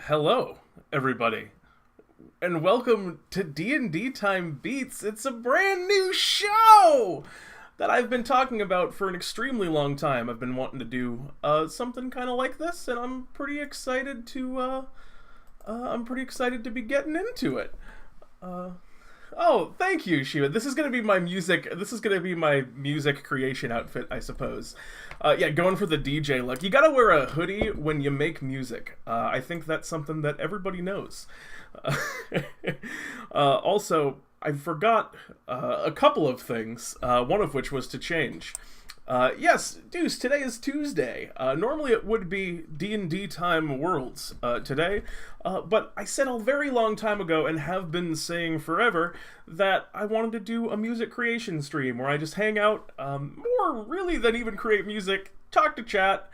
Hello, everybody, and welcome to DnDTime Beats. It's a brand new show that I've been talking about for an extremely long time. I've been wanting to do something kind of like this, and I'm pretty excited to be getting into it. Oh, thank you, Shiva. This is gonna be my music. This is gonna be my music creation outfit, I suppose. Yeah, going for the DJ look. You gotta wear a hoodie when you make music. I think that's something that everybody knows. Uh, also, I forgot a couple of things. One of which was to change. Yes, Deuce, today is Tuesday. Normally it would be DnDTime Worlds today, but I said a very long time ago and have been saying forever that I wanted to do a music creation stream where I just hang out, more really than even create music, talk to chat,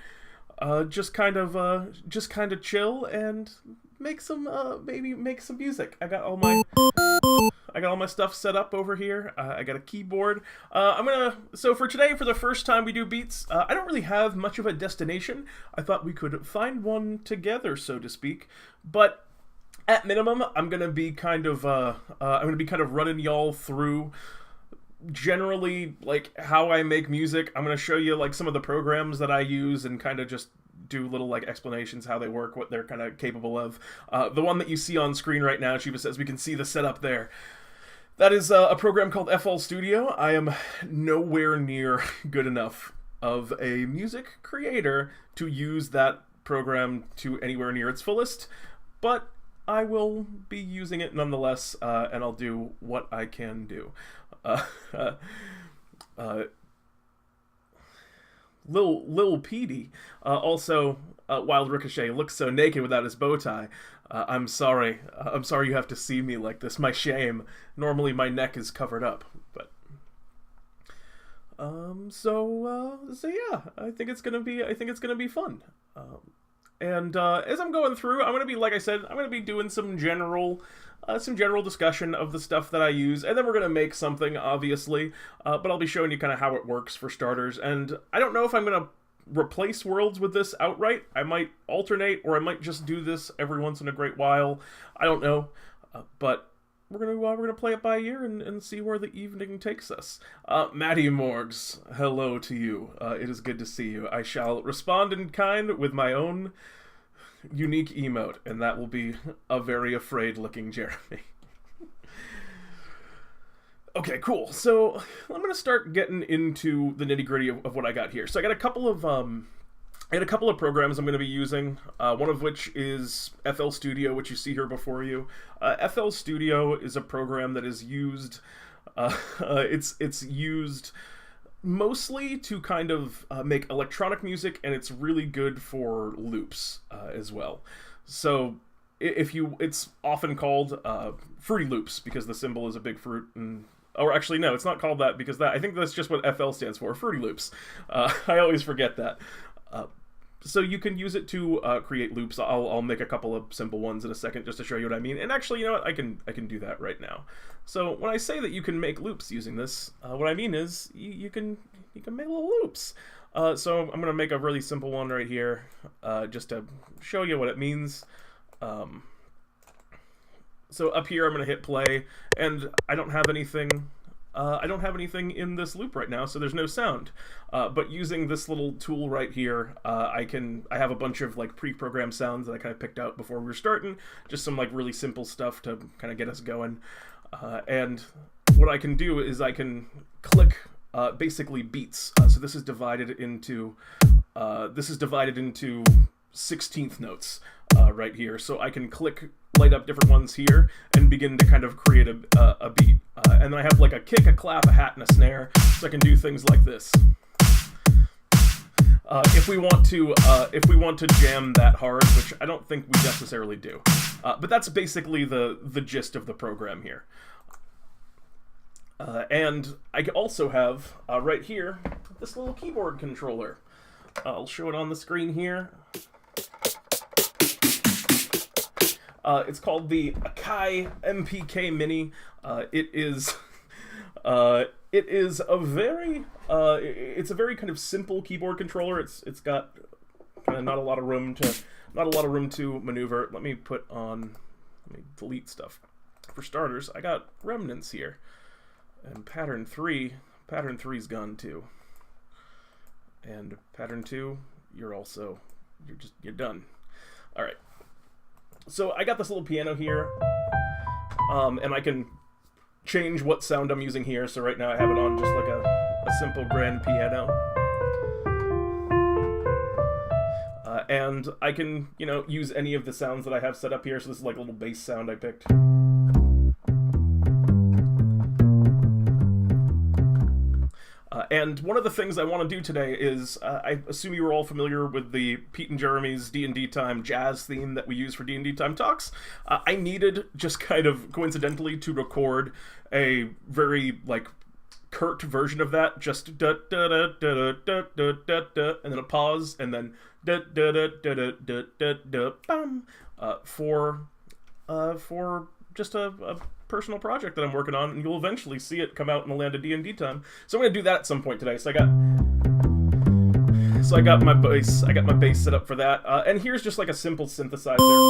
just kind of chill and make some, maybe make some music. I got all my stuff set up over here. I got a keyboard. So for today, for the first time we do beats, I don't really have much of a destination. I thought we could find one together, so to speak. But at minimum, I'm gonna be kind of running y'all through generally like how I make music. I'm gonna show you like some of the programs that I use and kind of just do little like explanations how they work, what they're kind of capable of. The one that you see on screen right now, Shiva says we can see the setup there. That is a program called FL Studio. I am nowhere near good enough of a music creator to use that program to anywhere near its fullest, but I will be using it nonetheless, and I'll do what I can do. Uh, uh, Lil Petey, also Wild Ricochet, looks so naked without his bow tie. I'm sorry. I'm sorry you have to see me like this. My shame. Normally my neck is covered up, but so yeah, I think it's gonna be fun. And as I'm going through, I'm gonna be, like I said, I'm gonna be doing some general discussion of the stuff that I use, and then we're gonna make something, obviously. But I'll be showing you kind of how it works for starters. And I don't know if I'm gonna replace Worlds with this outright. I might alternate, or I might just do this every once in a great while. I don't know, but we're gonna play it by ear and see where the evening takes us. Maddie Morgs, hello to you. It is good to see you. I shall respond in kind with my own unique emote, and that will be a very afraid-looking Jeremy. Okay, cool. So I'm gonna start getting into the nitty-gritty of what I got here. So I got a couple of programs I'm going to be using, one of which is FL Studio, which you see here before you. FL Studio is a program that is used, it's used mostly to kind of make electronic music, and it's really good for loops as well. So it's often called Fruity Loops because the symbol is a big fruit, and or actually no, it's not called that because I think that's just what FL stands for, Fruity Loops. I always forget that. So you can use it to create loops. I'll make a couple of simple ones in a second just to show you what I mean. And actually, you know what? I can do that right now. So when I say that you can make loops using this, what I mean is you can make little loops. So I'm gonna make a really simple one right here, just to show you what it means. So up here, I'm gonna hit play, and I don't have anything. I don't have anything in this loop right now, so there's no sound. But using this little tool right here, I have a bunch of like pre-programmed sounds that I kind of picked out before we were starting, just some like really simple stuff to kind of get us going. And what I can do is I can click basically beats. So this is divided into 16th notes right here. So I can light up different ones here and begin to kind of create a beat. And then I have like a kick, a clap, a hat, and a snare, so I can do things like this. If we want to jam that hard, which I don't think we necessarily do, but that's basically the gist of the program here. And I also have right here this little keyboard controller. I'll show it on the screen here. It's called the Akai MPK Mini. It is a very kind of simple keyboard controller. It's got kind of not a lot of room not a lot of room to maneuver. Let me delete stuff. For starters, I got remnants here. And pattern 3's gone too. And pattern 2, you're done. All right. So I got this little piano here, and I can change what sound I'm using here. So right now I have it on just like a simple grand piano. And I can, use any of the sounds that I have set up here. So this is like a little bass sound I picked. And one of the things I want to do today is, I assume you were all familiar with the Pete and Jeremy's DnDTime jazz theme that we use for DnDTime Talks. I needed, just kind of coincidentally, to record a very, curt version of that, just da da da da da da da da, and then a pause, and then da da da da da da da da bam, for just a personal project that I'm working on, and you'll eventually see it come out in the land of DnDTime. So I'm gonna do that at some point today. So I got my bass set up for that, and here's just like a simple synthesizer.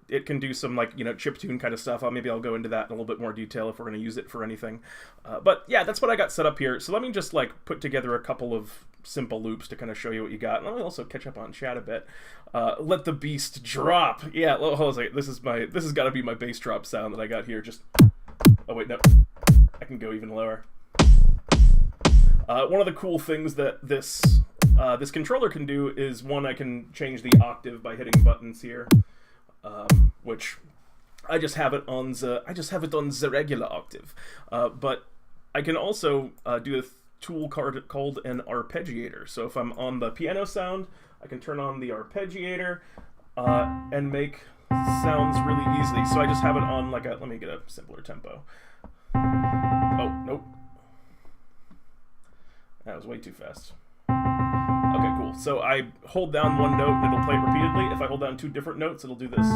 It can do some chiptune kind of stuff. Maybe I'll go into that in a little bit more detail if we're going to use it for anything. But yeah, that's what I got set up here. So let me just put together a couple of simple loops to kind of show you what you got. And let me also catch up on chat a bit. Let the beast drop. Yeah, hold on a second. This has got to be my bass drop sound that I got here. Just, oh wait, no, I can go even lower. One of the cool things that this controller can do is, one, I can change the octave by hitting buttons here. Which I just have it on the regular octave, but I can also do a tool called an arpeggiator. So if I'm on the piano sound, I can turn on the arpeggiator and make sounds really easily. So I just have it on let me get a simpler tempo. Oh, nope, that was way too fast. Okay, cool. So I hold down one note and it'll play it repeatedly. If I hold down two different notes, it'll do this.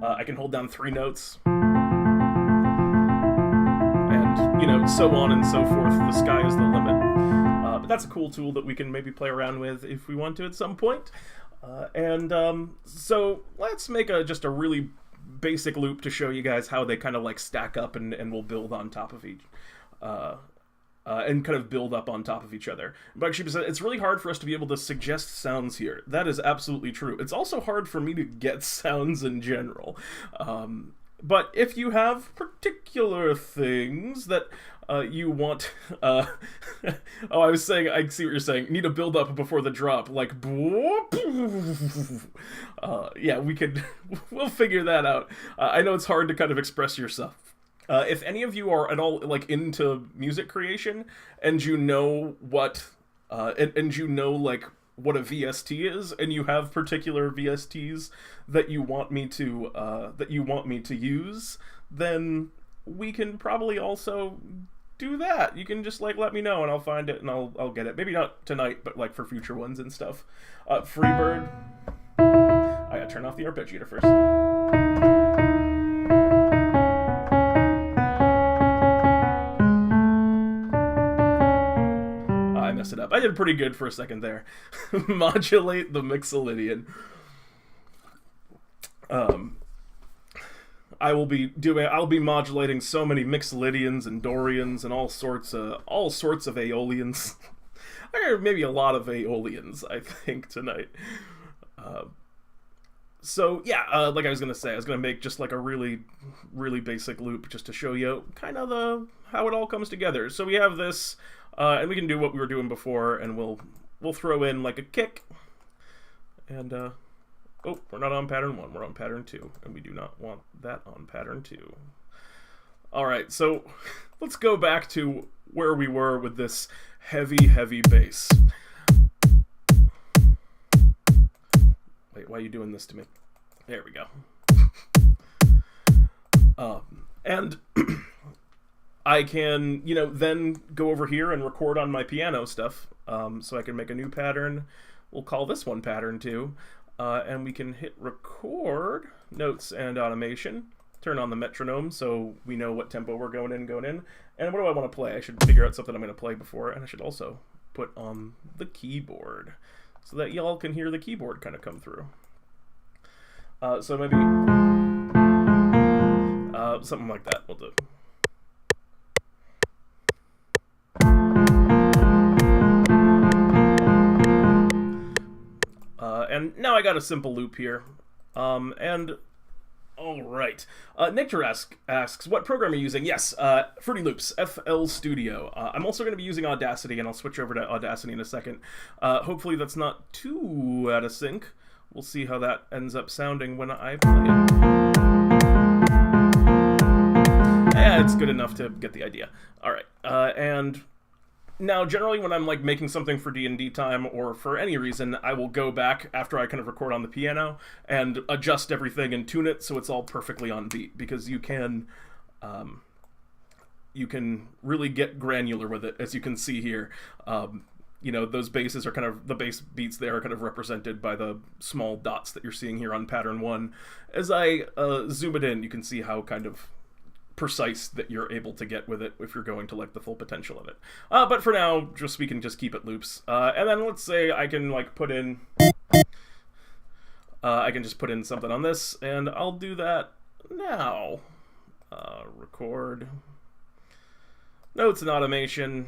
I can hold down 3 notes. And, so on and so forth. The sky is the limit. But that's a cool tool that we can maybe play around with if we want to at some point. So let's make just a really basic loop to show you guys how they kind of stack up and we'll build on top of each. And kind of build up on top of each other. But actually, it's really hard for us to be able to suggest sounds here. That is absolutely true. It's also hard for me to get sounds in general. But if you have particular things that you want... I was saying, I see what you're saying. Need a build up before the drop. Yeah, we'll figure that out. I know it's hard to kind of express yourself. If any of you are at all into music creation and you know what what a VST is, and you have particular VSTs that you want me to use, then we can probably also do that. You can just let me know and I'll find it and I'll get it. Maybe not tonight, but for future ones and stuff. Freebird. I gotta turn off the arpeggiator first. It up. I did pretty good for a second there. Modulate the Mixolydian. I'll be modulating so many Mixolydians and Dorians and all sorts of Aeolians. I heard maybe a lot of Aeolians, I think, tonight. So yeah, like I was gonna make just a really, really basic loop just to show you kind of how it all comes together. So we have this. And we can do what we were doing before, and we'll throw in a kick. And oh, we're not on pattern 1, we're on pattern 2, and we do not want that on pattern 2. All right, so let's go back to where we were with this heavy, heavy bass. Wait, why are you doing this to me? There we go. And I can, then go over here and record on my piano stuff. So I can make a new pattern. We'll call this one pattern 2. And we can hit record, notes and automation. Turn on the metronome so we know what tempo we're going in. And what do I want to play? I should figure out something I'm going to play before. And I should also put on the keyboard so that y'all can hear the keyboard kind of come through. So maybe something like that will do. And now I got a simple loop here. And all right. Nectar asks, what program are you using? Yes, Fruity Loops, FL Studio. I'm also going to be using Audacity, and I'll switch over to Audacity in a second. Hopefully that's not too out of sync. We'll see how that ends up sounding when I play it. Yeah, it's good enough to get the idea. All right, and now generally when I'm like making something for DnDTime or for any reason, I will go back after I kind of record on the piano and adjust everything and tune it so it's all perfectly on beat, because you can really get granular with it, as you can see here. You know, those basses are kind of, the bass beats there are kind of represented by the small dots that you're seeing here on pattern 1. As I zoom it in, you can see how kind of precise that you're able to get with it if you're going to like the full potential of it. But for now, we can just keep it loops. And then let's say I can like put in, I can just put in something on this, and I'll do that now. Record. Notes and automation.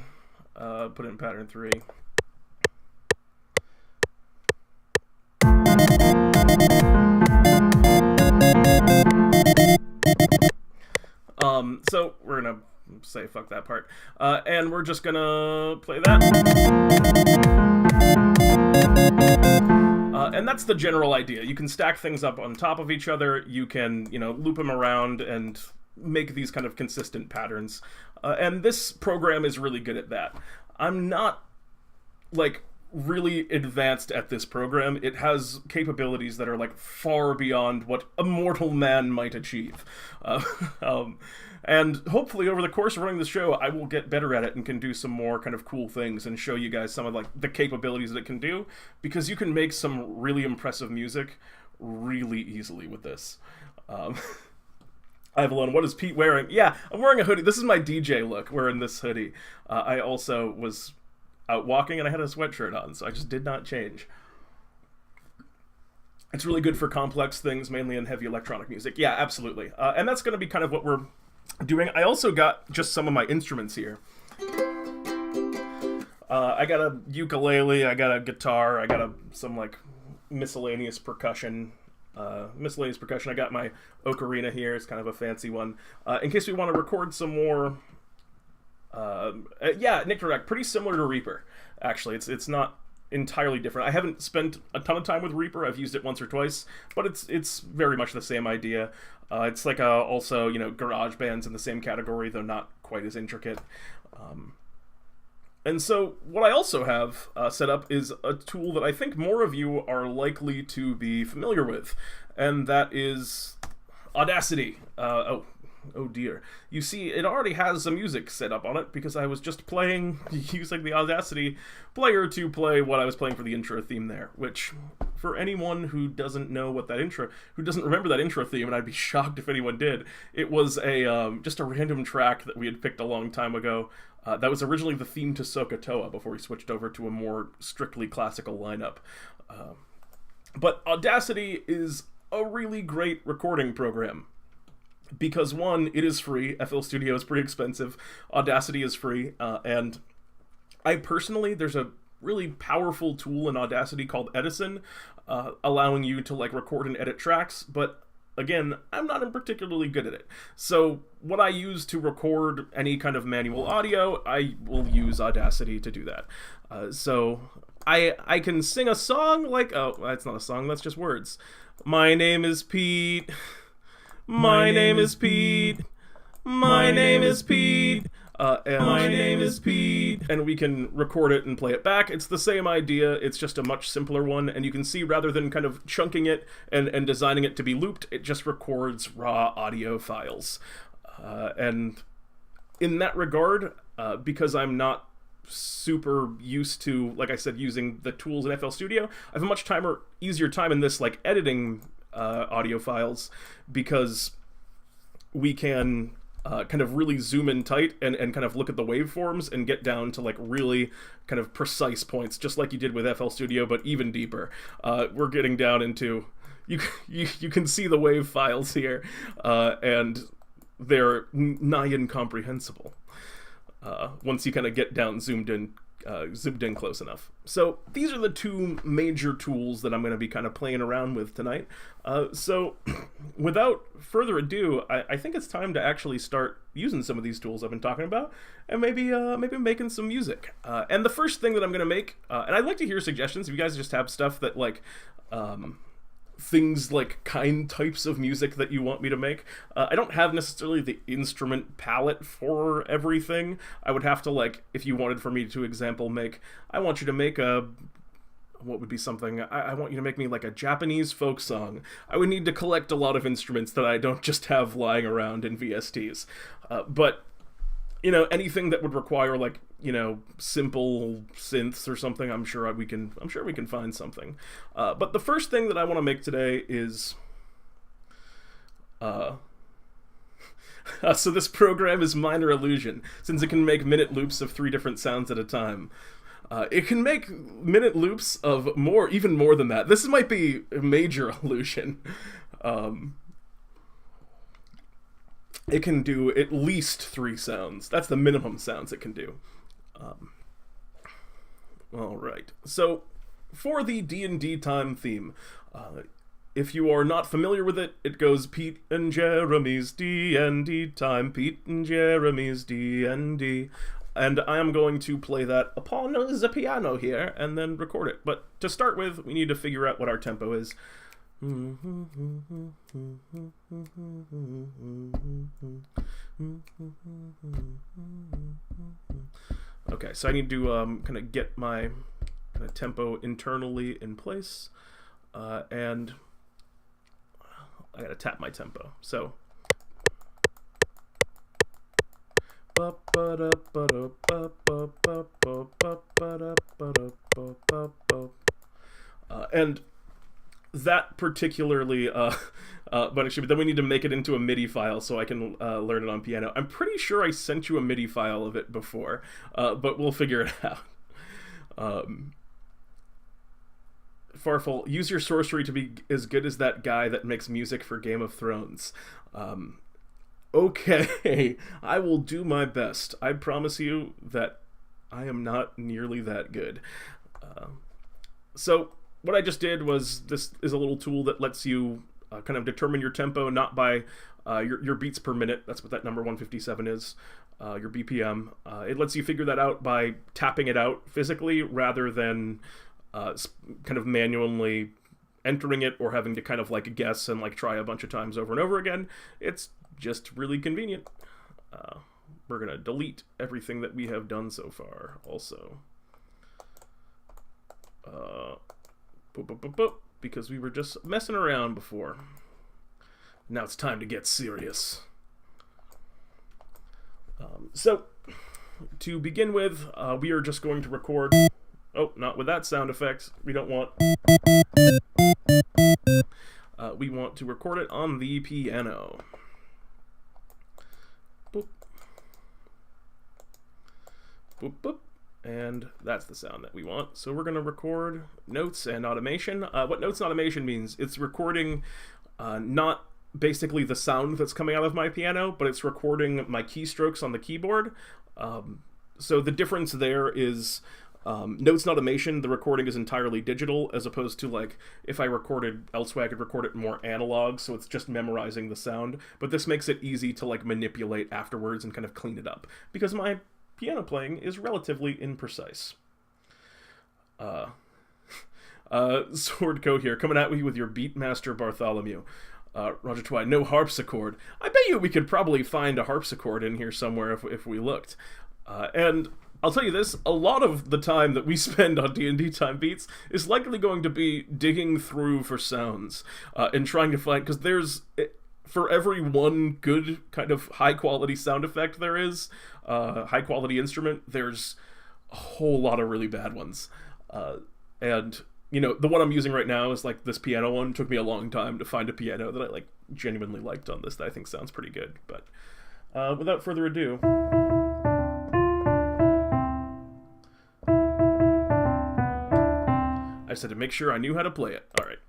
Put in pattern 3. So we're gonna say fuck that part, and we're just gonna play that. And that's the general idea. You can stack things up on top of each other. You can, you know, loop them around and make these kind of consistent patterns. And this program is really good at that. I'm not, like, really advanced at this program. It has capabilities that are, like, far beyond what a mortal man might achieve. And hopefully over the course of running the show, I will get better at it and can do some more kind of cool things and show you guys some of, like, the capabilities that it can do, because you can make some really impressive music really easily with this. Ivalon, what is Pete wearing? Yeah, I'm wearing a hoodie. This is my DJ look, wearing this hoodie. I also was out walking and I had a sweatshirt on, so I just did not change. It's really good for complex things, mainly in heavy electronic music. Yeah, absolutely. And that's going to be kind of what we're doing. I also got just some of my instruments here. I got a ukulele, I got a guitar, I got some like miscellaneous percussion. I got my ocarina here. It's kind of a fancy one. In case we want to record some more. Yeah, Nick Direct, pretty similar to Reaper. Actually, it's not entirely different. I haven't spent a ton of time with Reaper. I've used it once or twice, but it's very much the same idea. It's like also, you know, GarageBand's in the same category, though not quite as intricate. And so what I also have set up is a tool that I think more of you are likely to be familiar with, and that is Audacity. Oh dear. You see, it already has some music set up on it because I was just using the Audacity player to play what I was playing for the intro theme there, which, for anyone who doesn't know what that who doesn't remember that intro theme, and I'd be shocked if anyone did, it was just a random track that we had picked a long time ago. That was originally the theme to Sokotoa before we switched over to a more strictly classical lineup. But Audacity is a really great recording program. Because one, it is free. FL Studio is pretty expensive. Audacity is free. And I personally, there's a really powerful tool in Audacity called Edison, allowing you to like record and edit tracks. But again, I'm not particularly good at it. So what I use to record any kind of manual audio, I will use Audacity to do that. So I can sing a song like, oh, that's not a song, that's just words. My name is Pete. My name is Pete. My name is Pete. My name is Pete. And we can record it and play it back. It's the same idea. It's just a much simpler one. And you can see, rather than kind of chunking it and designing it to be looped, it just records raw audio files. And in that regard, because I'm not super used to, like I said, using the tools in FL Studio, I have a much easier time in this, like, editing audio files, because we can kind of really zoom in tight and kind of look at the waveforms and get down to like really kind of precise points, just like you did with FL Studio, but even deeper. We're getting down into, you can see the wave files here, and they're nigh incomprehensible once you kind of get down zoomed in close enough. So these are the two major tools that I'm going to be kind of playing around with tonight. So without further ado, I think it's time to actually start using some of these tools I've been talking about, and maybe making some music. And the first thing that I'm going to make, and I'd like to hear suggestions if you guys just have stuff that like things like types of music that you want me to make. I don't have necessarily the instrument palette for everything. I would have to, like, if you wanted for me to I want you to make a, what would be something, I want you to make me like a Japanese folk song. I would need to collect a lot of instruments that I don't just have lying around in VSTs. But, you know, anything that would require, like, you know, simple synths or something, I'm sure we can find something. But the first thing that I want to make today is, so this program is Minor Illusion, since it can make minute loops of 3 different sounds at a time. It can make minute loops of even more than that. This might be Major Illusion. It can do at least 3 sounds. That's the minimum sounds it can do. All right. So, for the DnDTime theme, if you are not familiar with it, it goes Pete and Jeremy's DnDTime, Pete and Jeremy's DnD, and I am going to play that upon the piano here and then record it. But to start with, we need to figure out what our tempo is. Okay, so I need to kind of get my tempo internally in place, and I gotta tap my tempo. So, and that particularly, but actually, then we need to make it into a MIDI file so I can learn it on piano. I'm pretty sure I sent you a MIDI file of it before, but we'll figure it out. Farfel, use your sorcery to be as good as that guy that makes music for Game of Thrones. Okay, I will do my best. I promise you that I am not nearly that good. So, what I just did was, this is a little tool that lets you kind of determine your tempo, not by your beats per minute. That's what that number 157 is, your BPM. It lets you figure that out by tapping it out physically rather than kind of manually entering it or having to kind of like guess and like try a bunch of times over and over again. It's just really convenient. We're going to delete everything that we have done so far also. Because we were just messing around before. Now it's time to get serious. So, to begin with, we are just going to record... Oh, not with that sound effect. We don't want... we want to record it on the piano. Boop. Boop, boop. And that's the sound that we want. So we're going to record notes and automation. What notes and automation means, it's recording not basically the sound that's coming out of my piano, but it's recording my keystrokes on the keyboard. So the difference there is notes and automation, the recording is entirely digital, as opposed to, like, if I recorded elsewhere, I could record it more analog, so it's just memorizing the sound. But this makes it easy to, like, manipulate afterwards and kind of clean it up, because my piano playing is relatively imprecise. Swordco here, coming at me with your Beatmaster Bartholomew. Roger Twy, no harpsichord. I bet you we could probably find a harpsichord in here somewhere if we looked. And I'll tell you this, a lot of the time that we spend on DnDTime Beats is likely going to be digging through for sounds and trying to find, because there's... for every one good kind of high-quality sound effect there is, high-quality instrument, there's a whole lot of really bad ones. And, you know, the one I'm using right now is, like, this piano one. It took me a long time to find a piano that I, like, genuinely liked on this that I think sounds pretty good. But without further ado, I said to make sure I knew how to play it. All right.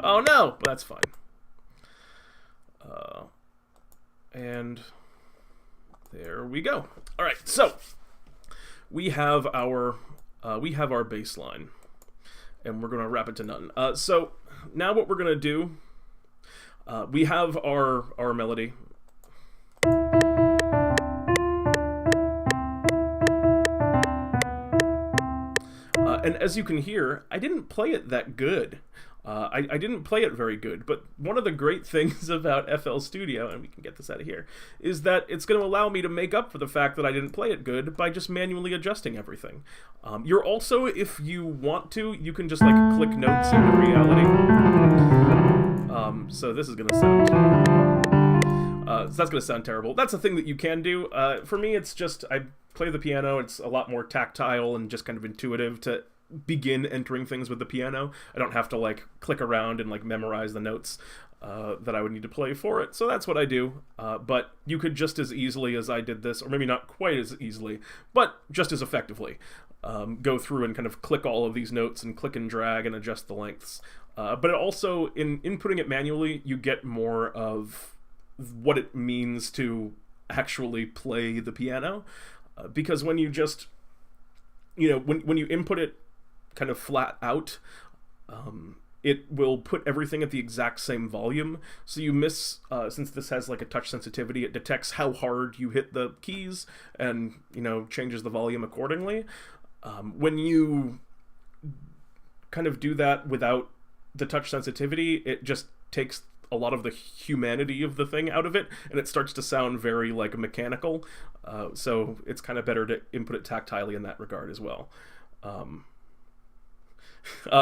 Oh no, that's fine. And there we go. All right, so we have our bass line, and we're gonna wrap it to none. So now what we're gonna do, we have our melody. And as you can hear, I didn't play it that good. I didn't play it very good, but one of the great things about FL Studio, and we can get this out of here, is that it's going to allow me to make up for the fact that I didn't play it good by just manually adjusting everything. You're also, if you want to, you can just like click notes into reality. So this is going to sound... so that's going to sound terrible. That's a thing that you can do. For me, it's just, I play the piano, it's a lot more tactile and just kind of intuitive to begin entering things with the piano. I don't have to like click around and like memorize the notes that I would need to play for it. So that's what I do. But you could just as easily as I did this, or maybe not quite as easily, but just as effectively, go through and kind of click all of these notes and click and drag and adjust the lengths. But it also, in inputting it manually, you get more of what it means to actually play the piano. Because when you just, you know, when you input it kind of flat out, it will put everything at the exact same volume. So you miss, since this has like a touch sensitivity, it detects how hard you hit the keys and, you know, changes the volume accordingly. When you kind of do that without the touch sensitivity, it just takes a lot of the humanity of the thing out of it, and it starts to sound very like mechanical. So it's kind of better to input it tactilely in that regard as well.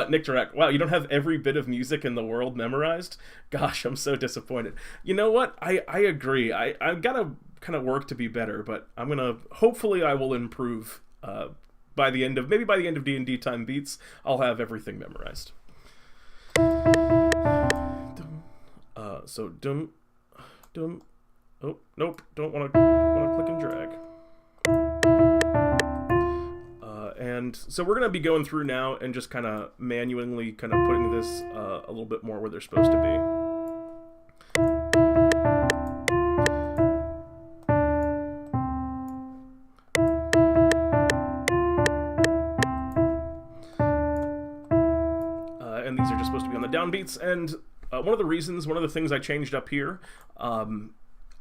Nick Direct, wow, you don't have every bit of music in the world memorized? Gosh, I'm so disappointed. You know what? I agree. I've got to kind of work to be better, but I'm gonna, hopefully I will improve by the end of DnDTime Beats. I'll have everything memorized. So dum. Oh nope, don't want to click and drag. And so we're gonna be going through now and just kind of manually kind of putting this a little bit more where they're supposed to be. And these are just supposed to be on the downbeats. And one of the things I changed up here,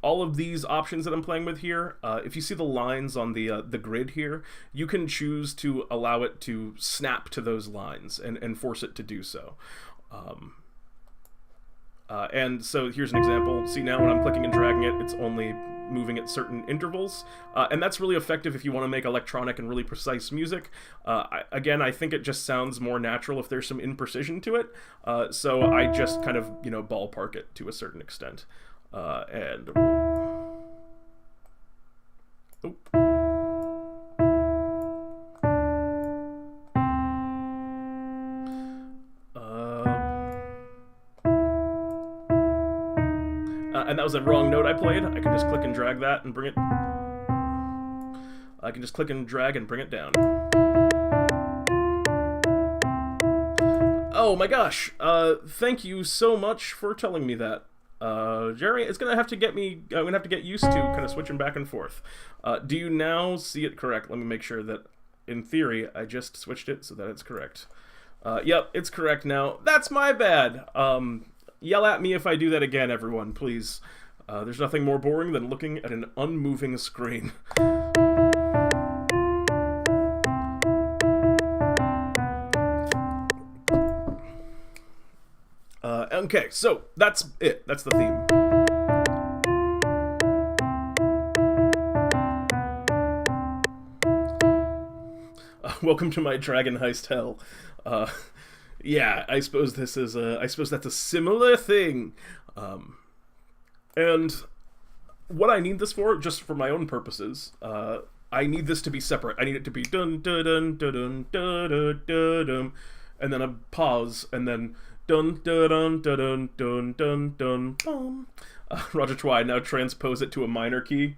all of these options that I'm playing with here, if you see the lines on the grid here, you can choose to allow it to snap to those lines and force it to do so. And so here's an example. See, now when I'm clicking and dragging it, it's only moving at certain intervals. And that's really effective if you want to make electronic and really precise music. Again, I think it just sounds more natural if there's some imprecision to it. So I just kind of, you know, ballpark it to a certain extent. And... Oh. And that was a wrong note I played. I can just click and drag that and bring it... I can just click and drag and bring it down. Oh my gosh! Thank you so much for telling me that. Jerry, it's gonna have to get me... I'm gonna have to get used to kind of switching back and forth. Do you now see it correct? Let me make sure that, in theory, I just switched it so that it's correct. Yep, it's correct now. That's my bad! Yell at me if I do that again, everyone, please. There's nothing more boring than looking at an unmoving screen. Okay, so that's it. That's the theme. Welcome to my Dragon Heist hell. Yeah, I suppose this is I suppose that's a similar thing. And what I need this for, just for my own purposes, I need this to be separate. I need it to be dun dun dun dun dun dun dun dun, and then a pause, and then dun dun dun dun dun dun dun dun. Roger Twy, now transpose it to a minor key.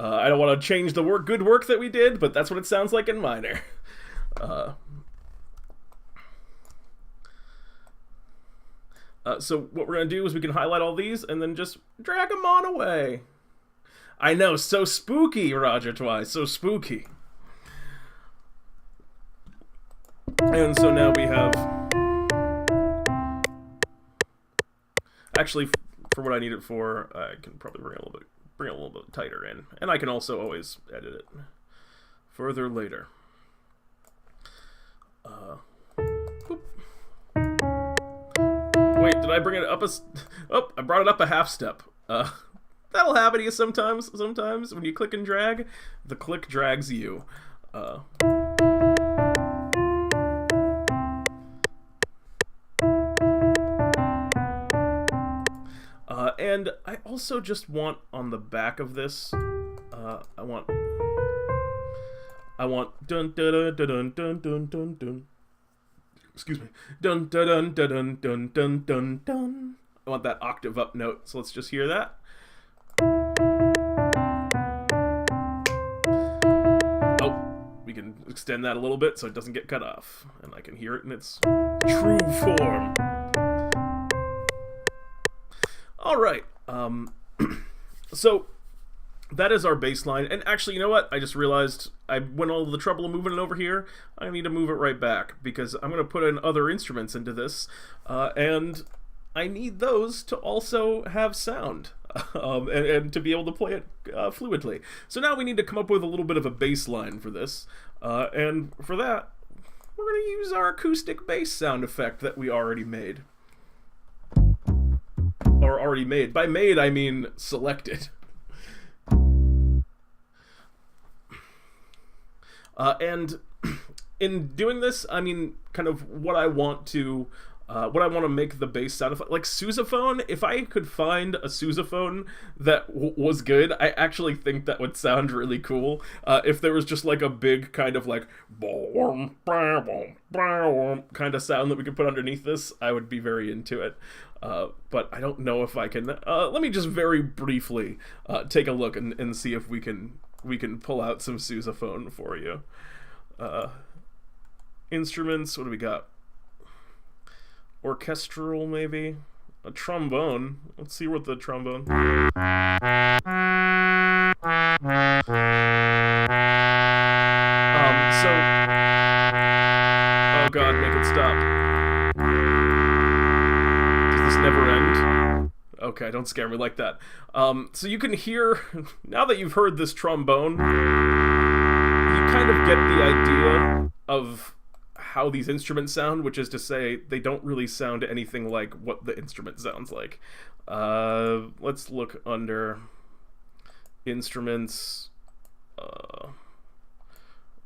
I don't want to change the good work that we did, but that's what it sounds like in minor. So what we're going to do is we can highlight all these and then just drag them on away. I know, so spooky, Roger Twy, so spooky. And so now we have... Actually, for what I need it for, I can probably bring it a little bit tighter in. And I can also always edit it further later. Wait, did I bring it up oh, I brought it up a half step. That'll happen to you sometimes. Sometimes when you click and drag, the click drags you. And I also just want on the back of this, I want dun dun dun dun dun dun dun dun. Excuse me. Dun dun dun dun dun dun dun dun. I want that octave up note, so let's just hear that. Oh, we can extend that a little bit so it doesn't get cut off, and I can hear it in its true form. All right. So that is our bass line. And actually, you know what? I just realized I went all the trouble of moving it over here. I need to move it right back because I'm going to put in other instruments into this. And I need those to also have sound and to be able to play it fluidly. So now we need to come up with a little bit of a bass line for this. And for that, we're going to use our acoustic bass sound effect that we already made. Or already made. By made, I mean selected. And in doing this, I mean, kind of what I want to make the bass sound effect, like sousaphone. If I could find a sousaphone that was good, I actually think that would sound really cool. If there was just like a big kind of like kind of sound that we could put underneath this, I would be very into it. But I don't know if I can. Let me just very briefly take a look and see if we can pull out some sousaphone for you. Instruments, what do we got? Orchestral, maybe? A trombone. Let's see what the trombone... Oh god, make it stop. Does this never end? Okay, don't scare me like that. So you can hear... Now that you've heard this trombone, you kind of get the idea of how these instruments sound, which is to say they don't really sound anything like what the instrument sounds like. Let's look under instruments,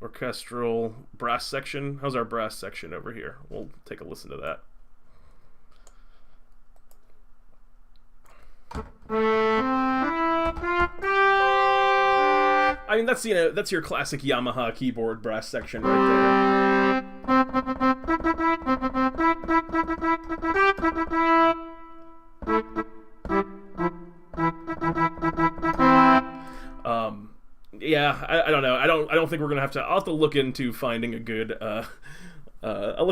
orchestral, brass section. How's our brass section over here? We'll take a listen to that. I mean, that's, you know, that's your classic Yamaha keyboard brass section right there. Yeah, I don't know. I don't think we're gonna have to. I'll have to look into finding a good. I'll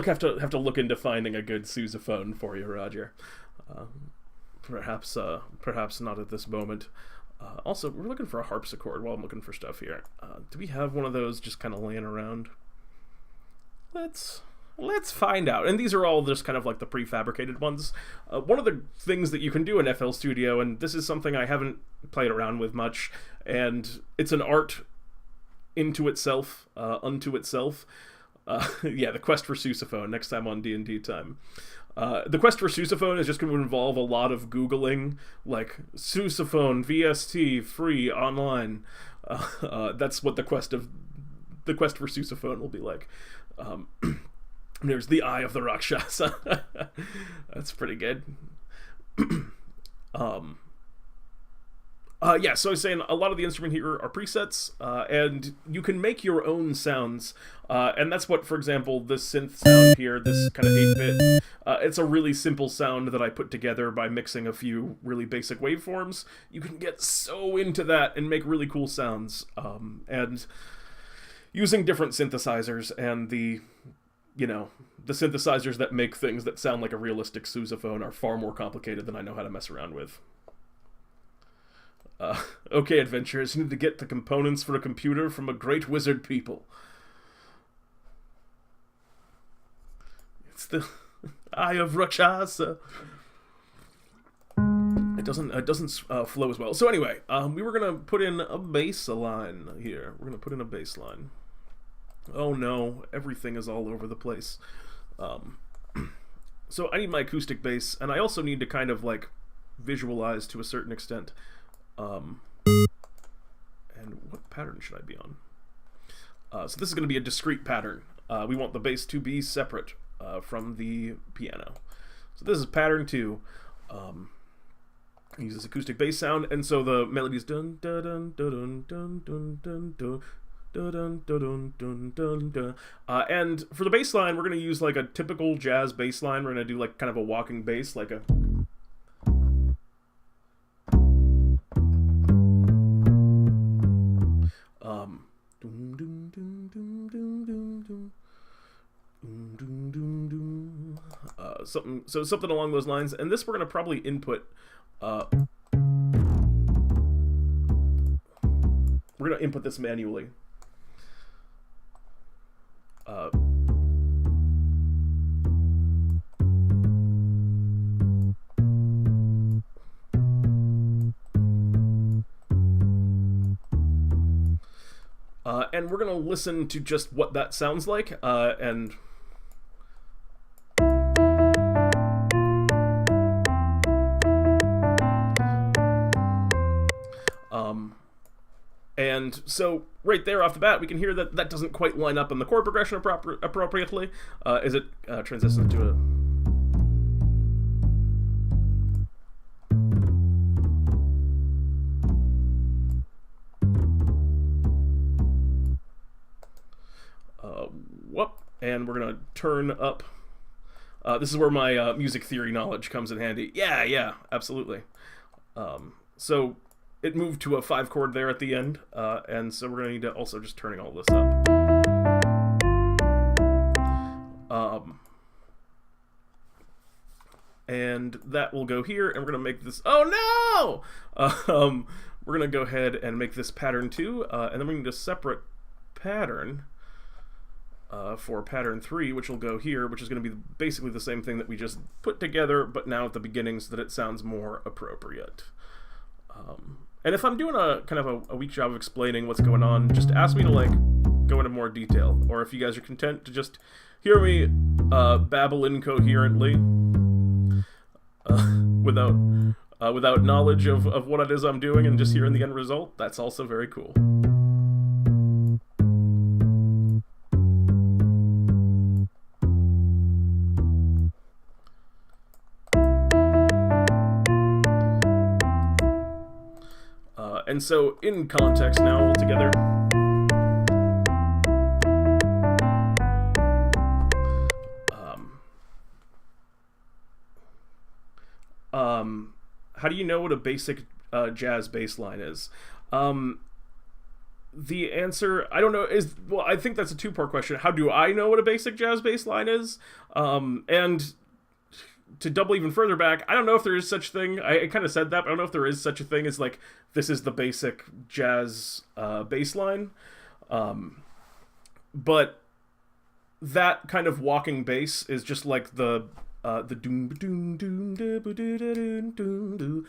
have to look into finding a good sousaphone for you, Roger. Perhaps not at this moment. Also, we're looking for a harpsichord while I'm looking for stuff here. Do we have one of those just kind of laying around? Let's find out. And these are all just kind of like the prefabricated ones. One of the things that you can do in FL Studio, and this is something I haven't played around with much, and it's an art unto itself. Yeah, the quest for sousaphone, next time on DnDTime. The quest for sousaphone is just going to involve a lot of Googling, like, sousaphone, VST, free, online. That's what the quest for sousaphone will be like. There's the Eye of the Rakshasa. That's pretty good. Yeah, so I was saying a lot of the instrument here are presets, and you can make your own sounds, and that's what, for example, this synth sound here, this kind of 8-bit, it's a really simple sound that I put together by mixing a few really basic waveforms. You can get so into that and make really cool sounds, and using different synthesizers and the synthesizers that make things that sound like a realistic sousaphone are far more complicated than I know how to mess around with. Okay, adventurers, you need to get the components for a computer from a great wizard people. It's the Eye of Rakshasa. It doesn't flow as well. So anyway, we were gonna put in a bass line here. We're gonna put in a bass line. Oh no, everything is all over the place. So I need my acoustic bass, and I also need to kind of like visualize to a certain extent. And what pattern should I be on? So this is going to be a discrete pattern. We want the bass to be separate from the piano. So this is pattern 2. Uses acoustic bass sound, and so the melody is dun dun dun dun dun dun dun dun. Dun, dun, dun, dun, dun. And for the bass line, we're going to use like a typical jazz bass line. We're going to do like kind of a walking bass, like a... something along those lines. And this we're going to probably input... we're going to input this manually. And we're going to listen to just what that sounds like, and so right there off the bat, we can hear that that doesn't quite line up in the chord progression appropriately, as it transitions to a... And we're gonna turn up. This is where my music theory knowledge comes in handy. Yeah, absolutely. So it moved to a 5 chord there at the end, and so we're gonna need to also just turning all this up. And that will go here, and we're gonna make this. Oh no! We're gonna go ahead and make this pattern 2, and then we need a separate pattern. For pattern 3, which will go here, which is going to be basically the same thing that we just put together, but now at the beginning so that it sounds more appropriate. And if I'm doing a kind of a weak job of explaining what's going on, just ask me to like go into more detail, or if you guys are content to just hear me babble incoherently without knowledge of what it is I'm doing and just hearing the end result, that's also very cool. And so, in context now, altogether, how do you know what a basic jazz bass line is? The answer, I don't know, is, well, I think that's a 2-part question. How do I know what a basic jazz bass line is? And to double even further back, I don't know if there is such a thing. I kind of said that, but I don't know if there is such a thing as like, this is the basic jazz bass line. But that kind of walking bass is just like the doom doom doom doom doom doom.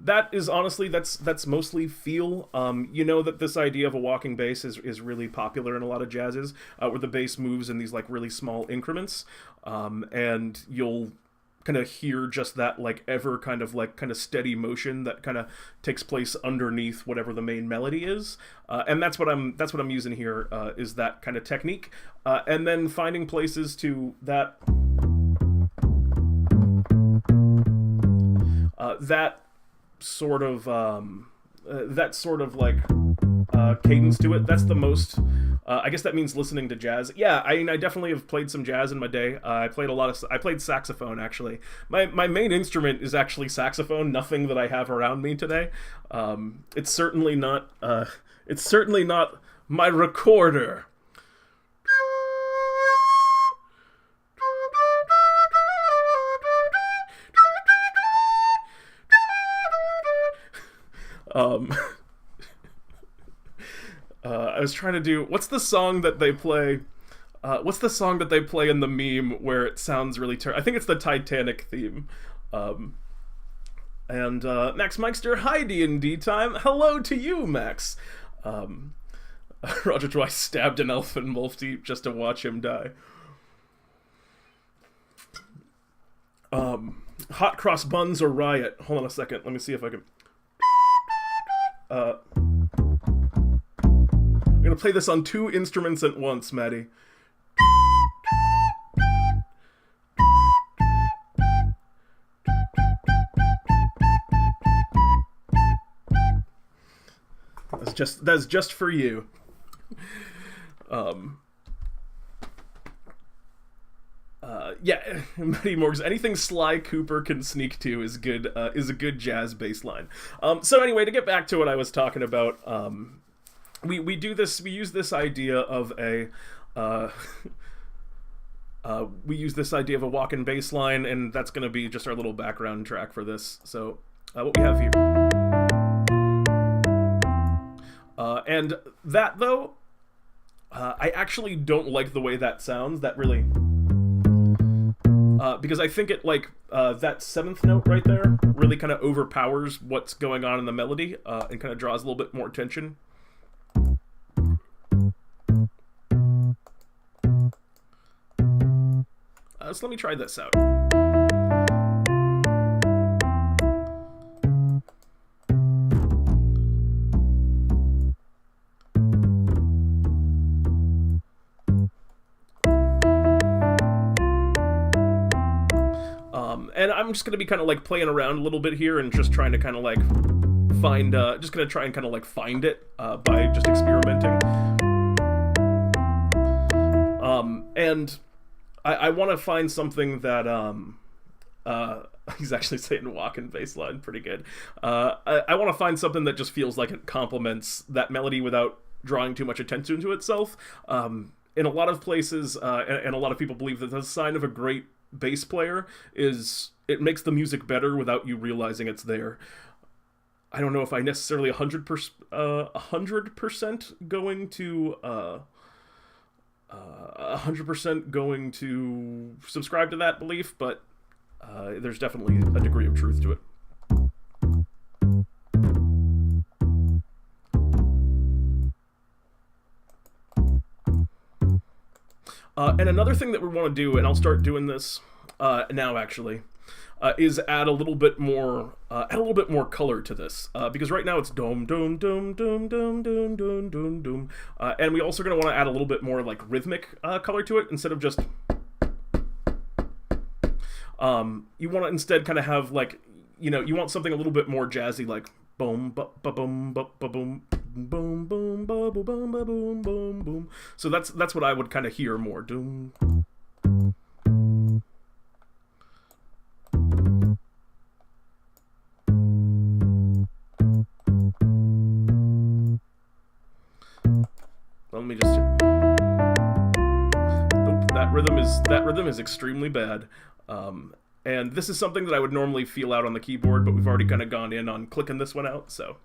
That is honestly, that's mostly feel. You know that this idea of a walking bass is really popular in a lot of jazzes, where the bass moves in these like really small increments, and you'll kind of hear just that like ever kind of steady motion that kind of takes place underneath whatever the main melody is, and that's what I'm using here, is that kind of technique, and then finding places to that that sort of like cadence to it. That's the most. I guess that means listening to jazz. Yeah, I mean, I definitely have played some jazz in my day. I played saxophone actually. My main instrument is actually saxophone. Nothing that I have around me today. It's certainly not. It's certainly not my recorder. I was trying to do... What's the song that they play... what's the song that they play in the meme where it sounds really... I think it's the Titanic theme. And Max Meister, hi DnDTime. Hello to you, Max. Roger Twice stabbed an elf in Wolf Deep just to watch him die. Hot cross buns or riot? Hold on a second. Let me see if I can... I'm gonna play this on 2 instruments at once, Maddie. That's just for you. Yeah, Maddie Morgs. Anything Sly Cooper can sneak to is good. Is a good jazz bass line. So anyway, to get back to what I was talking about, we do this. We use this idea of a. We use this idea of a walk-in bass line, and that's going to be just our little background track for this. So what we have here. And that, though, I actually don't like the way that sounds. That really... because I think it, like, that 7th note right there really kind of overpowers what's going on in the melody, and kind of draws a little bit more attention. So let me try this out. And I'm just gonna be kind of like playing around a little bit here and just trying to kind of like find, just gonna try and kind of like find it by just experimenting. And I want to find something that he's actually saying walk-in bass line, pretty good. I want to find something that just feels like it complements that melody without drawing too much attention to itself. In a lot of places, and a lot of people believe that the sign of a great bass player is it makes the music better without you realizing it's there. I don't know if I necessarily 100% going to 100% going to subscribe to that belief, but there's definitely a degree of truth to it. And another thing that we want to do, and I'll start doing this now actually, is add a little bit more color to this, because right now it's dum dum dum dum dum dum dum dum dum, and we also gonna want to add a little bit more like rhythmic color to it instead of just. You want to instead kind of have like, you know, you want something a little bit more jazzy, like boom ba ba boom ba ba boom boom boom ba boom ba boom boom boom. So that's what I would kind of hear more. Doom. Let me just. Nope, that rhythm is extremely bad. And this is something that I would normally feel out on the keyboard, but we've already kind of gone in on clicking this one out, so.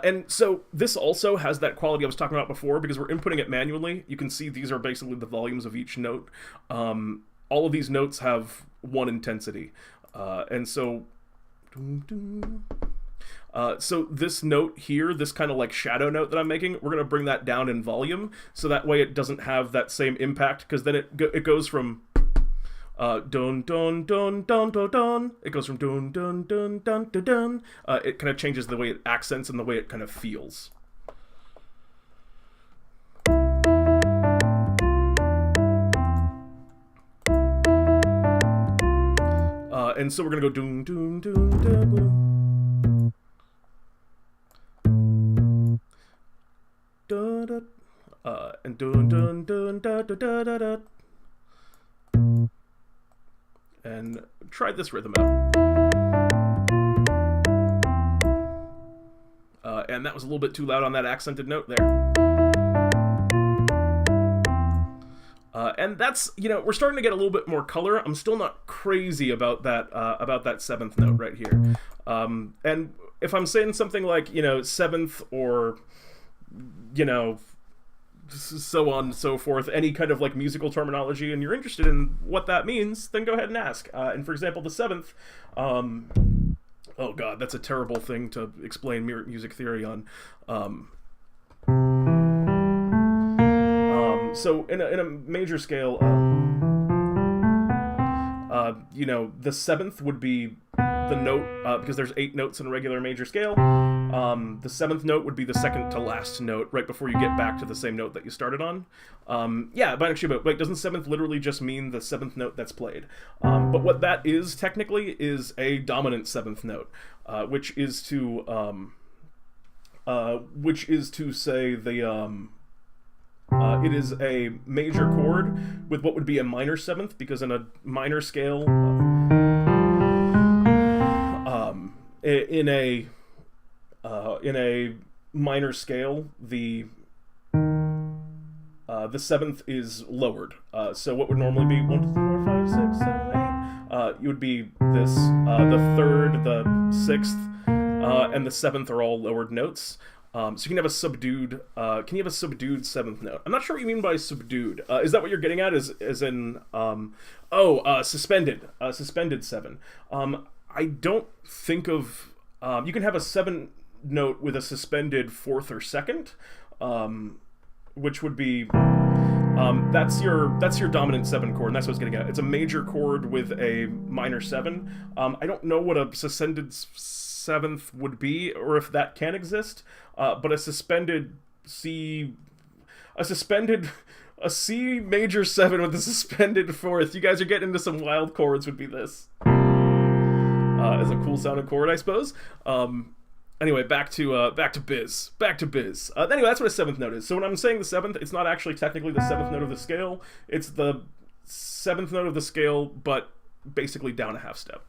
And so this also has that quality I was talking about before, because we're inputting it manually. You can see these are basically the volumes of each note. All of these notes have one intensity. And so... so this note here, this kind of like shadow note that I'm making, we're going to bring that down in volume, so that way it doesn't have that same impact, because then it goes from dun dun dun dun dun dun, it goes from dun dun dun dun dun dun. It kind of changes the way it accents and the way it kind of feels. And so we're gonna go doom doom doom da boom. Da da. And dun dun dun da da da da da. And try this rhythm out. And that was a little bit too loud on that accented note there. And that's, you know, we're starting to get a little bit more color. I'm still not crazy about that seventh note right here. And if I'm saying something like, you know, seventh or, you know, so on and so forth, any kind of like musical terminology, and you're interested in what that means, then go ahead and ask. And for example, the seventh, oh god, that's a terrible thing to explain music theory on. So in a major scale, you know, the seventh would be the note, because there's 8 notes in a regular major scale. The seventh note would be the second to last note, right before you get back to the same note that you started on. Yeah, but actually, but wait, doesn't seventh literally just mean the seventh note that's played? But what that is technically is a dominant seventh note, which is to say the it is a major chord with what would be a minor seventh, because in a minor scale, in a minor scale, the seventh is lowered. So what would normally be 1, 2, 3, 4, 5, 6, 7, 8? You would be this, the third, the sixth, and the seventh are all lowered notes. So you can have a subdued, seventh note? I'm not sure what you mean by subdued. Is that what you're getting at? As in, suspended seven. I don't think of, you can have a 7 note with a suspended fourth or second, which would be, that's your dominant 7 chord, and that's what I was getting at. It's a major chord with a minor 7. I don't know what a suspended seventh would be, or if that can exist, but a C major 7 with a suspended fourth. You guys are getting into some wild chords. Would be this. As a cool sounding chord, I suppose. Anyway, back to biz. Anyway, that's what a seventh note is. So when I'm saying the seventh, it's not actually technically the seventh note of the scale. It's the seventh note of the scale, but basically down a half step.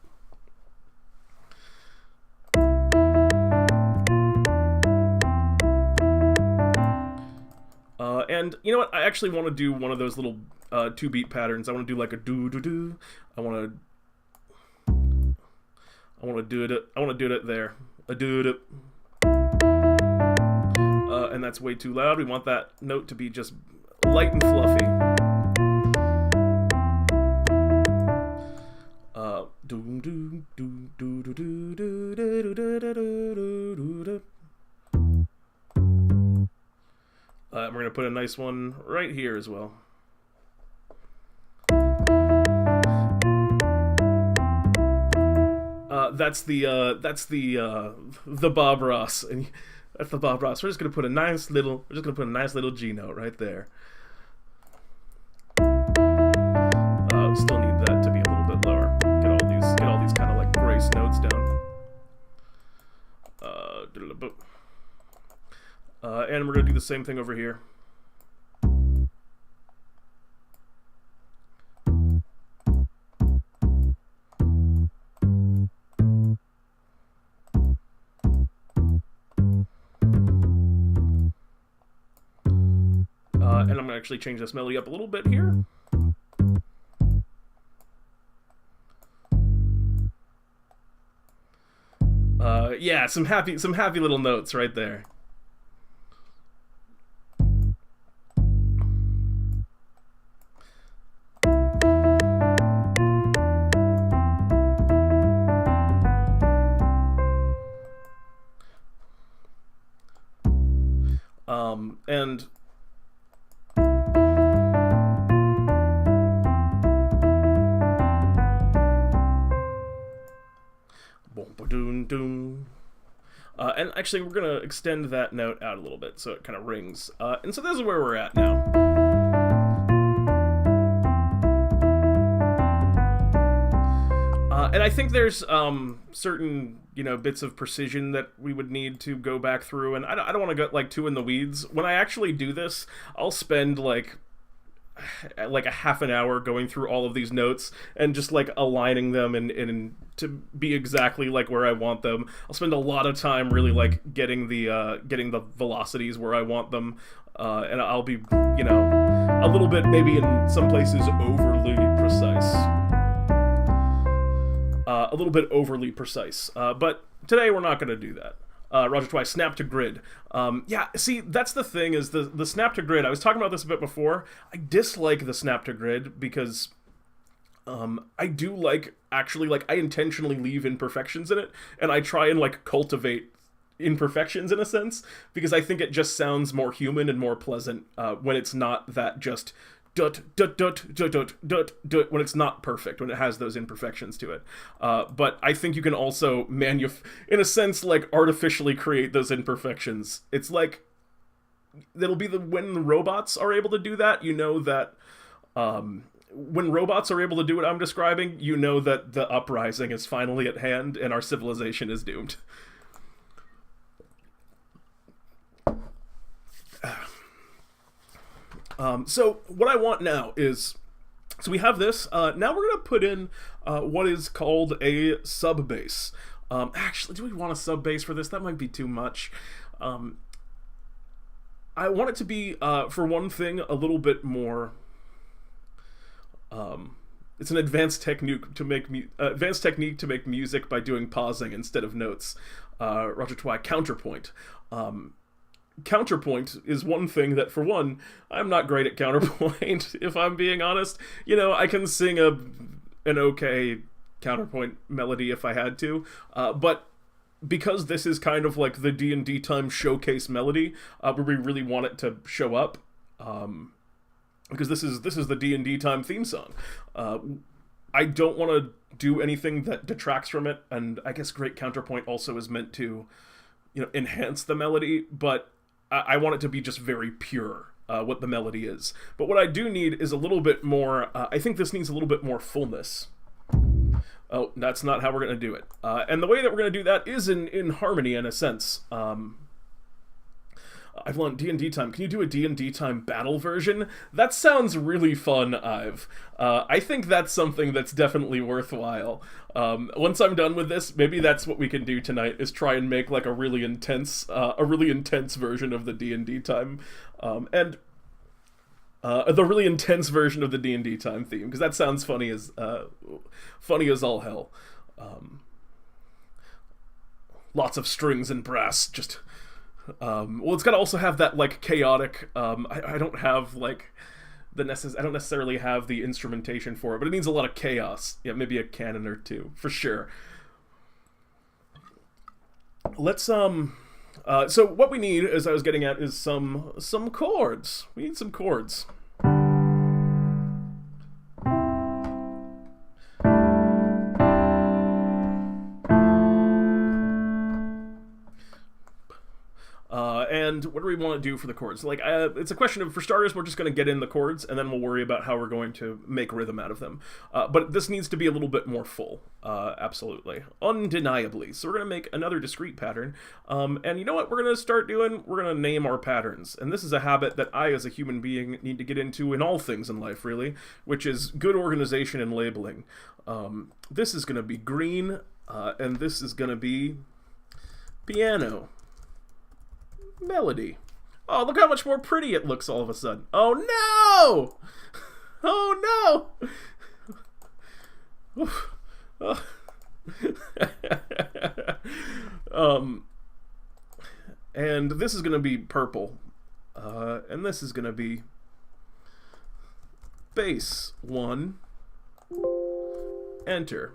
And you know what? I actually want to do one of those little 2-beat patterns. I want to do like a do-do-do. I want to do it there. A do-do. And that's way too loud. We want that note to be just light and fluffy. We're gonna put a nice one right here as well. That's the Bob Ross, and that's the Bob Ross. We're just gonna put a nice little G note right there. Still need that to be a little bit lower. Get all these kind of like grace notes down. And we're gonna do the same thing over here. And I'm gonna actually change this melody up a little bit here. Yeah, some happy little notes right there. And and actually, we're gonna extend that note out a little bit so it kind of rings. And so this is where we're at now. And I think there's certain, you know, bits of precision that we would need to go back through, and I don't want to get like too in the weeds. When I actually do this, I'll spend like a half an hour going through all of these notes and just like aligning them and to be exactly like where I want them. I'll spend a lot of time really like getting the velocities where I want them, and I'll be, you know, a little bit maybe in some places overly precise. A little bit overly precise, but today we're not going to do that. Roger twice, snap to grid. Yeah, see, that's the thing, is the snap to grid. I was talking about this a bit before. I dislike the snap to grid because I do like, actually, like, I intentionally leave imperfections in it, and I try and, like, cultivate imperfections in a sense, because I think it just sounds more human and more pleasant when it's not that just dut dut dut dut dut dut dut, when it's not perfect, when it has those imperfections to it. But I think you can also in a sense, like, artificially create those imperfections. It's like, it'll be when the robots are able to do that, you know that when robots are able to do what I'm describing, you know that the uprising is finally at hand and our civilization is doomed. So what I want now is, so we have this, now we're going to put in what is called a sub bass. Actually, do we want a sub bass for this? That might be too much. I want it to be, for one thing, a little bit more, it's an advanced technique to make music by doing pausing instead of notes. Roger Twy, counterpoint. Counterpoint is one thing that, for one, I'm not great at counterpoint, if I'm being honest. You know, I can sing an okay counterpoint melody if I had to, but because this is kind of like the DnDTime showcase melody, where we really want it to show up, because this is the DnDTime theme song. I don't want to do anything that detracts from it, and I guess great counterpoint also is meant to, you know, enhance the melody, but I want it to be just very pure, what the melody is. But what I do need is a little bit more, I think this needs a little bit more fullness. Oh, that's not how we're going to do it. And the way that we're going to do that is in harmony, in a sense. I've learned DnDTime. Can you do a DnDTime battle version? That sounds really fun, Ive. I think that's something that's definitely worthwhile. Once I'm done with this, maybe that's what we can do tonight, is try and make like a really intense version of the DnDTime, and the really intense version of the DnDTime theme, because that sounds funny as all hell. Lots of strings and brass, just. Well, it's got to also have that, like, chaotic, I don't have, like, I don't necessarily have the instrumentation for it, but it needs a lot of chaos. Yeah, maybe a cannon or two, for sure. Let's, so what we need, as I was getting at, is some chords. We need some chords. And what do we want to do for the chords? Like, it's a question of, for starters, we're just going to get in the chords, and then we'll worry about how we're going to make rhythm out of them. But this needs to be a little bit more full, absolutely. Undeniably. So we're going to make another discrete pattern, and you know what we're going to start doing? We're going to name our patterns. And this is a habit that I, as a human being, need to get into in all things in life, really, which is good organization and labeling. This is going to be green, and this is going to be piano. Melody. Oh, look how much more pretty it looks all of a sudden. Oh no! Oh no! And this is gonna be purple. And this is gonna be bass 1. Enter.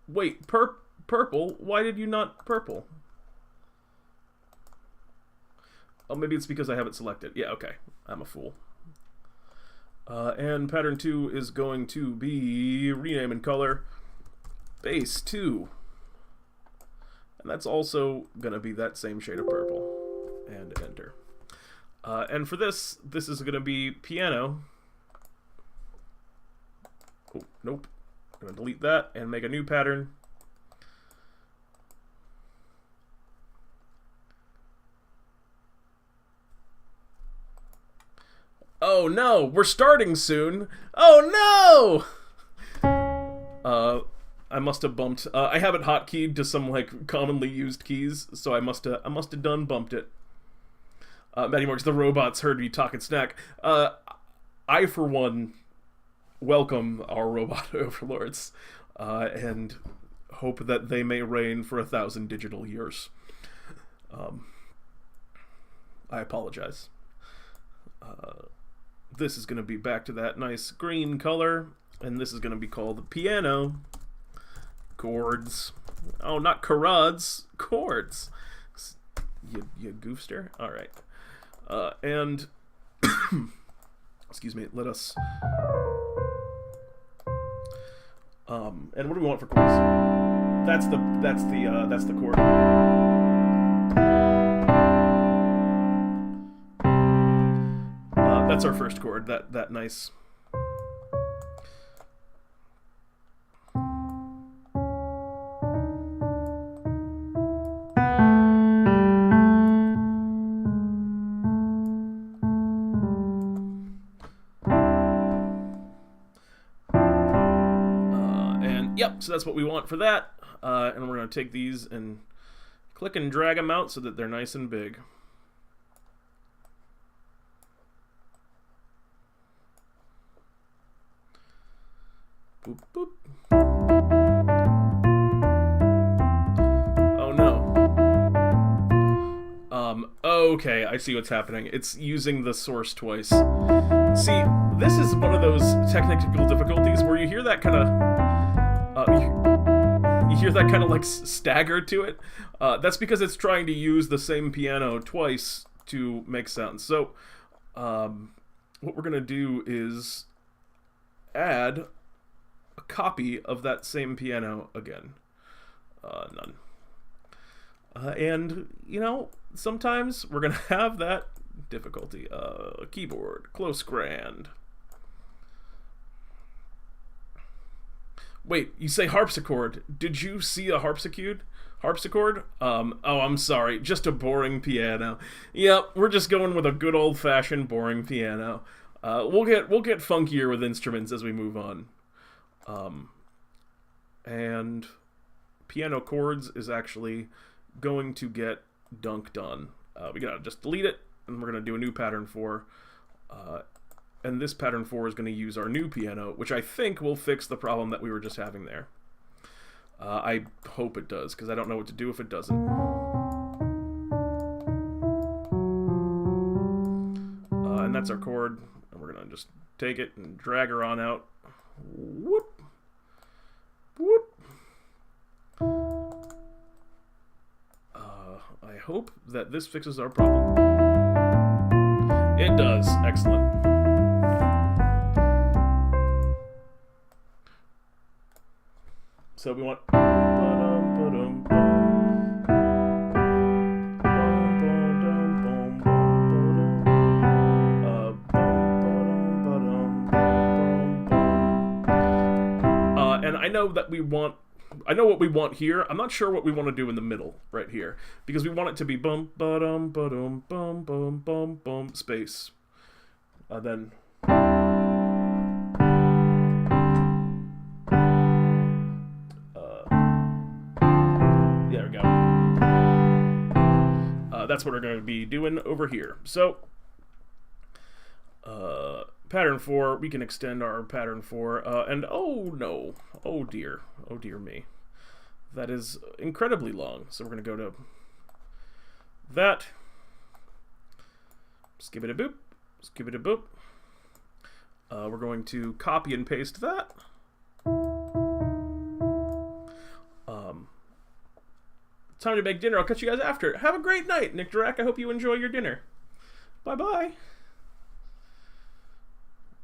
Wait, purple? Why did you not purple? Oh, maybe it's because I have it selected. Yeah, okay. I'm a fool. And pattern 2 is going to be rename and color bass 2. And that's also going to be that same shade of purple. And enter. And for this is going to be piano. Oh, nope. I'm going to delete that and make a new pattern. Oh no, we're starting soon. Oh no! I must have bumped. I have it hotkeyed to some like commonly used keys, so I must have done bumped it. Matty Marks, the robots heard me talk and snack. I for one welcome our robot overlords, and hope that they may reign for 1,000 digital years. I apologize. This is going to be back to that nice green color, and this is going to be called the piano. Chords. Oh, not carods. Chords. You goofster. All right. And excuse me. Let us. And what do we want for chords? That's the chord. That's our first chord. That nice. And yep, so that's what we want for that. And we're going to take these and click and drag them out so that they're nice and big. Boop, boop. Oh no. Okay, I see what's happening. It's using the source twice. See, this is one of those technical difficulties where you hear that kind of you hear that kind of like stagger to it. That's because it's trying to use the same piano twice to make sounds. So what we're gonna do is add a copy of that same piano again. None. And, you know, sometimes we're going to have that difficulty. Keyboard, close grand. Wait, you say harpsichord. Did you see a harpsichord? Harpsichord? Oh, I'm sorry. Just a boring piano. Yep, we're just going with a good old-fashioned boring piano. We'll get funkier with instruments as we move on. And piano chords is actually going to get dunked on. We gotta just delete it, and we're gonna do a new pattern 4. And this pattern 4 is gonna use our new piano, which I think will fix the problem that we were just having there. I hope it does, because I don't know what to do if it doesn't. And that's our chord, and we're gonna just take it and drag her on out. Whoop. Whoop. I hope that this fixes our problem. It does. Excellent. So we want... and I know that we want... I know what we want here. I'm not sure what we want to do in the middle, right here, because we want it to be bum ba-dum ba-dum bum bum bum bum space. Then there we go. That's what we're going to be doing over here. So pattern 4, we can extend our pattern 4, and oh no, oh dear me, that is incredibly long. So we're going to go to that, skip it a boop, skip it a boop. We're going to copy and paste that. Time to make dinner. I'll catch you guys after. Have a great night, Nick Dirac. I hope you enjoy your dinner. Bye-bye.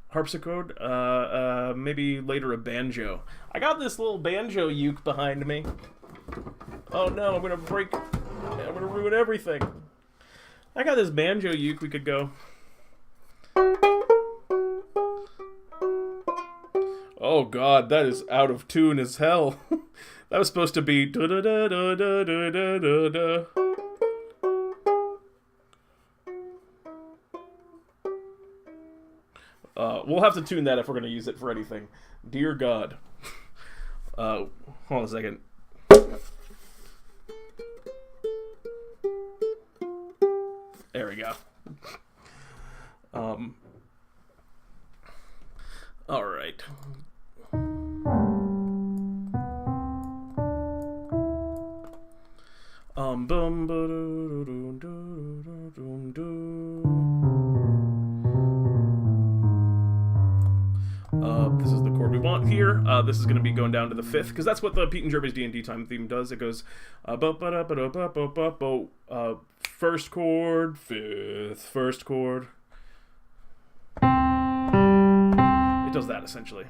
Harpsichord, maybe later a banjo. I got this little banjo uke behind me. Oh no, I'm gonna ruin everything. I got this banjo uke we could go. Oh Oh god, that is out of tune as hell. That was supposed to be da da da da da da da da. We'll have to tune that if we're going to use it for anything. Dear God. Hold on a second. There we go. All right. Bum ba do do do do do. This is the chord we want here. This is going to be going down to the 5th, because that's what the Pete and Jeremy's DnDTime theme does. It goes first chord, 5th, first chord. It does that essentially.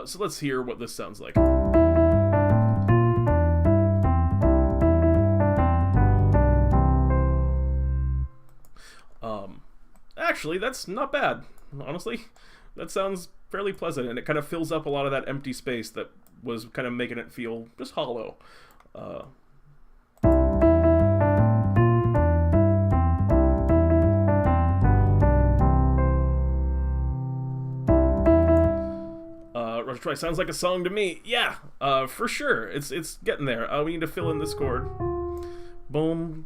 So let's hear what this sounds like. Actually, that's not bad. Honestly, that sounds fairly pleasant, and it kind of fills up a lot of that empty space that was kind of making it feel just hollow. Try sounds like a song to me. Yeah, for sure. It's getting there. We need to fill in this chord. Boom.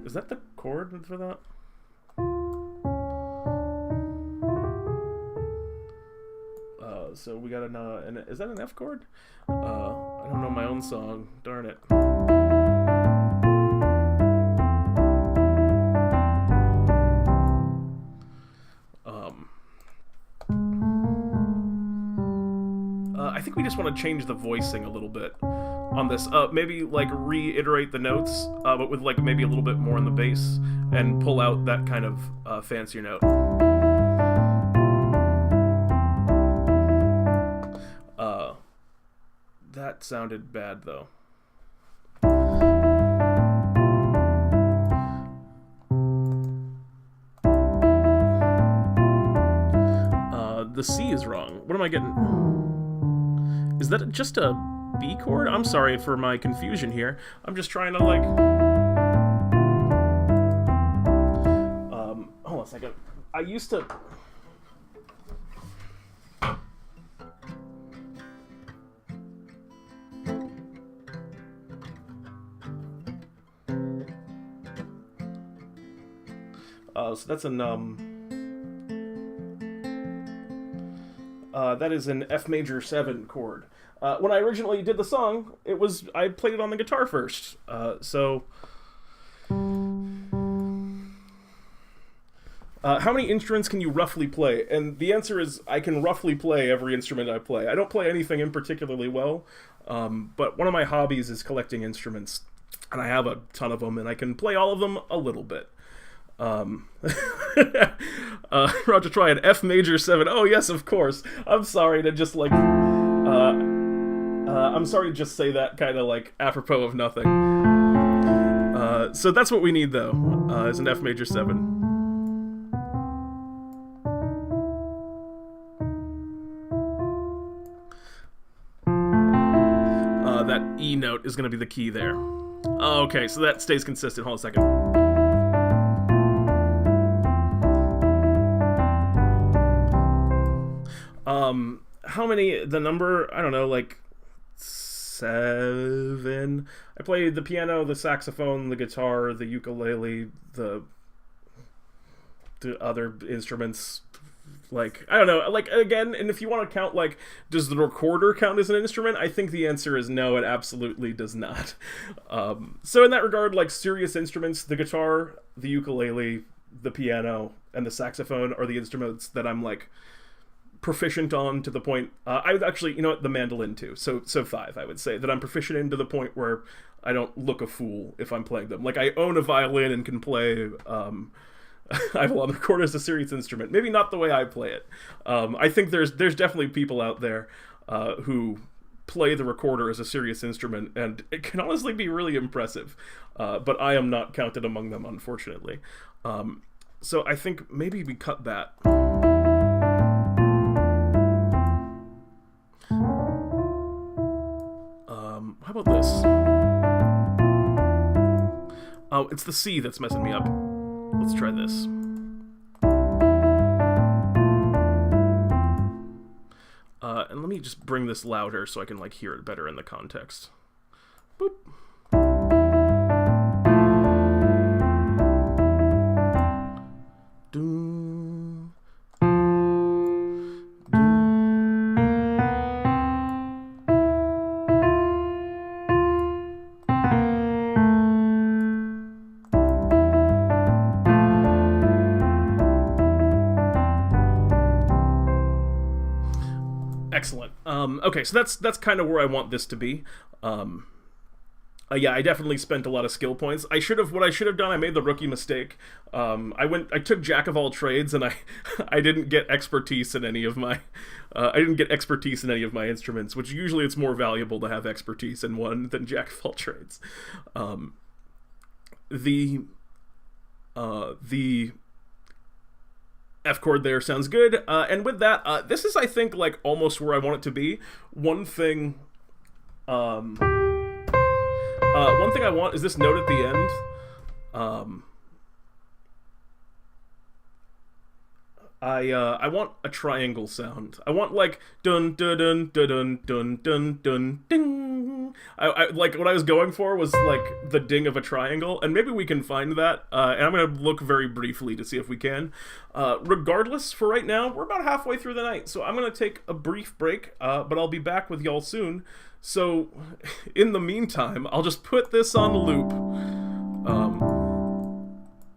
Is that the chord for that? So we got an is that an F chord? I don't know my own song. Darn it. I think we just want to change the voicing a little bit on this. Maybe like reiterate the notes, but with like maybe a little bit more in the bass, and pull out that kind of fancier note. That sounded bad, though. The C is wrong. What am I getting? Is that just a B chord? I'm sorry for my confusion here. I'm just trying to, like... hold on a second. I used to... So that's an, that is an F major 7 chord. When I originally did the song, I played it on the guitar first. So... how many instruments can you roughly play? And the answer is, I can roughly play every instrument I play. I don't play anything in particularly well, but one of my hobbies is collecting instruments, and I have a ton of them, and I can play all of them a little bit. Roger, try an F major 7. Oh yes, of course. I'm sorry to just like I'm sorry to just say that kind of like apropos of nothing. So that's what we need though, is an F major 7. That E note is going to be the key there. Okay, so that stays consistent. Hold on a second. How many, the number, I don't know, like 7. I play the piano, the saxophone, the guitar, the ukulele, the other instruments, Like, I don't know, like, again, and if you want to count, like, does the recorder count as an instrument? I think the answer is no, it absolutely does not. So in that regard, like, serious instruments, the guitar, the ukulele, the piano, and the saxophone are the instruments that I'm, like, proficient on, to the point, I would actually, you know what, the mandolin too, so 5, I would say, that I'm proficient in to the point where I don't look a fool if I'm playing them. Like, I own a violin and can play, I will record as a serious instrument. Maybe not the way I play it. I think there's definitely people out there who play the recorder as a serious instrument, and it can honestly be really impressive. But I am not counted among them, unfortunately. So I think maybe we cut that. How about this? Oh, it's the C that's messing me up. Let's try this. And let me just bring this louder so I can, like, hear it better in the context. Boop. Doom. Excellent. Okay, so that's kind of where I want this to be. Yeah, I definitely spent a lot of skill points. What I should have done, I made the rookie mistake. I took jack of all trades, and I didn't get expertise in any of my, instruments, which usually it's more valuable to have expertise in one than jack of all trades. The F chord there sounds good, and with that, this is, I think, like, almost where I want it to be. One thing I want is this note at the end. I want a triangle sound. I want, like, dun dun dun dun dun dun dun dun ding. I like, what I was going for was, like, the ding of a triangle, and maybe we can find that. And I'm gonna look very briefly to see if we can. Regardless, for right now, we're about halfway through the night, so I'm gonna take a brief break. But I'll be back with y'all soon. So, in the meantime, I'll just put this on loop.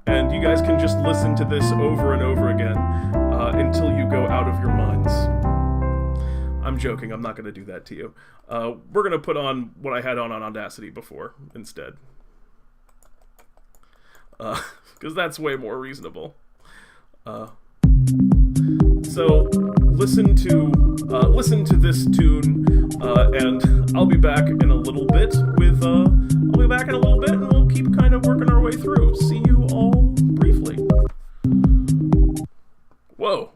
And you guys can just listen to this over and over again until you go out of your minds. I'm joking, I'm not going to do that to you. We're going to put on what I had on Audacity before, instead. Because that's way more reasonable. So, listen to this tune, and I'll be back in a little bit and we'll keep kind of working our way through. See you all briefly. Whoa.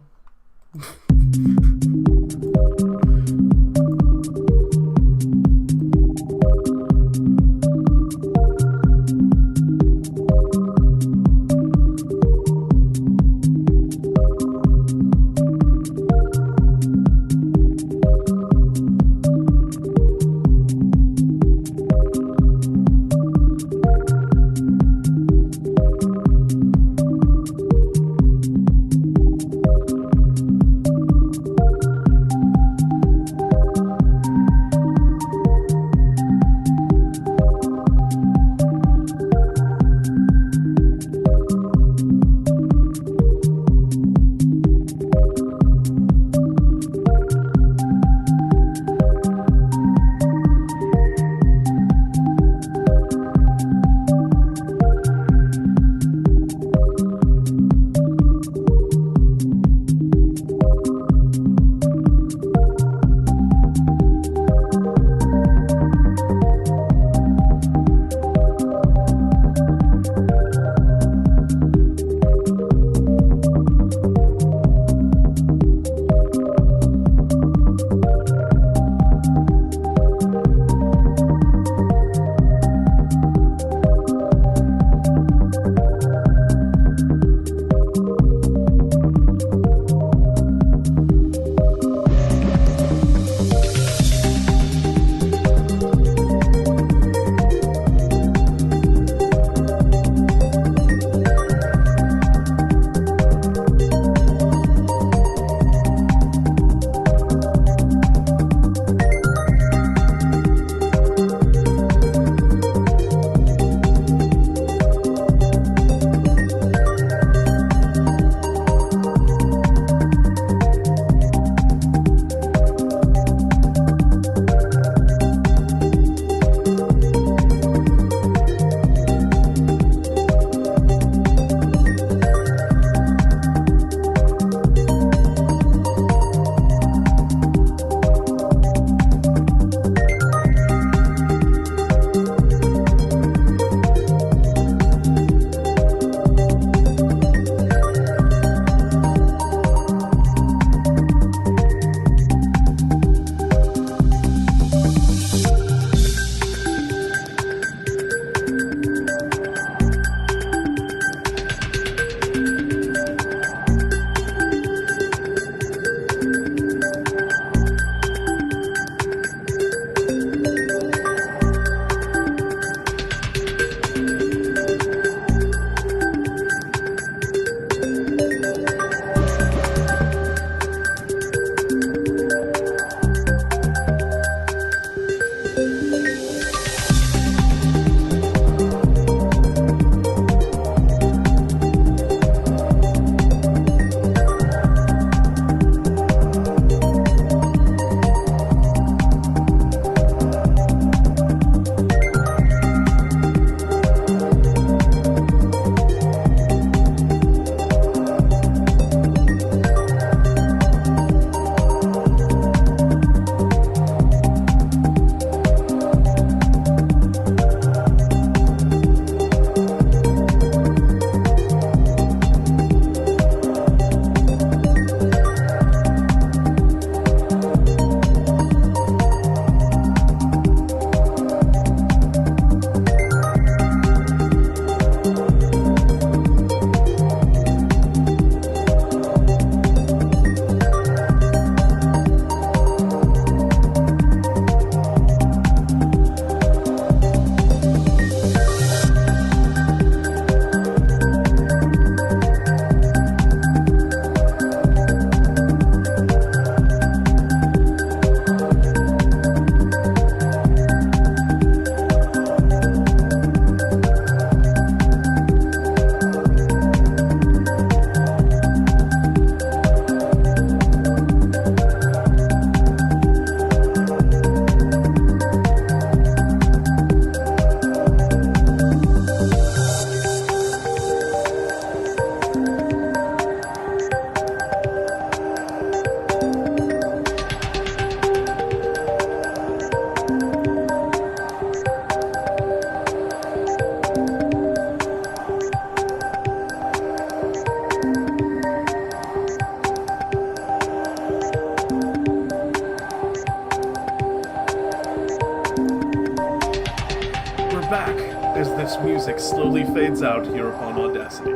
as this music slowly fades out here upon Audacity.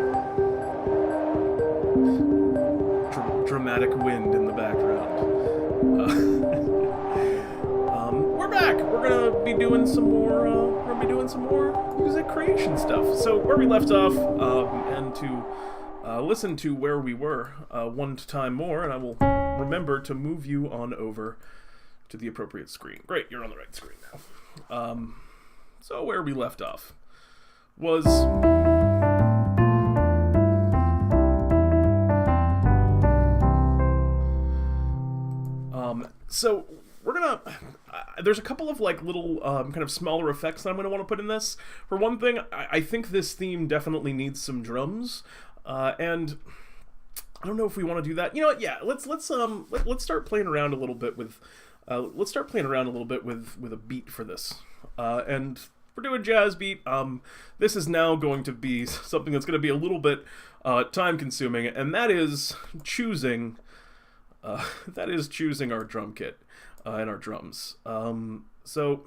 Dramatic wind in the background. We're back. We're gonna be doing some more. Music creation stuff. So where we left off, and to listen to where we were one time more, and I will remember to move you on over to the appropriate screen. Great, you're on the right screen now. So where we left off was so we're gonna there's a couple of like little kind of smaller effects that I'm gonna want to put in this. For one thing, I think this theme definitely needs some drums, and I don't know if we want to do that. You know what? Yeah, let's start playing around a little bit with with a beat for this, and we're doing jazz beat. This is now going to be something that's going to be a little bit time consuming, and that is choosing our drum kit and our drums. So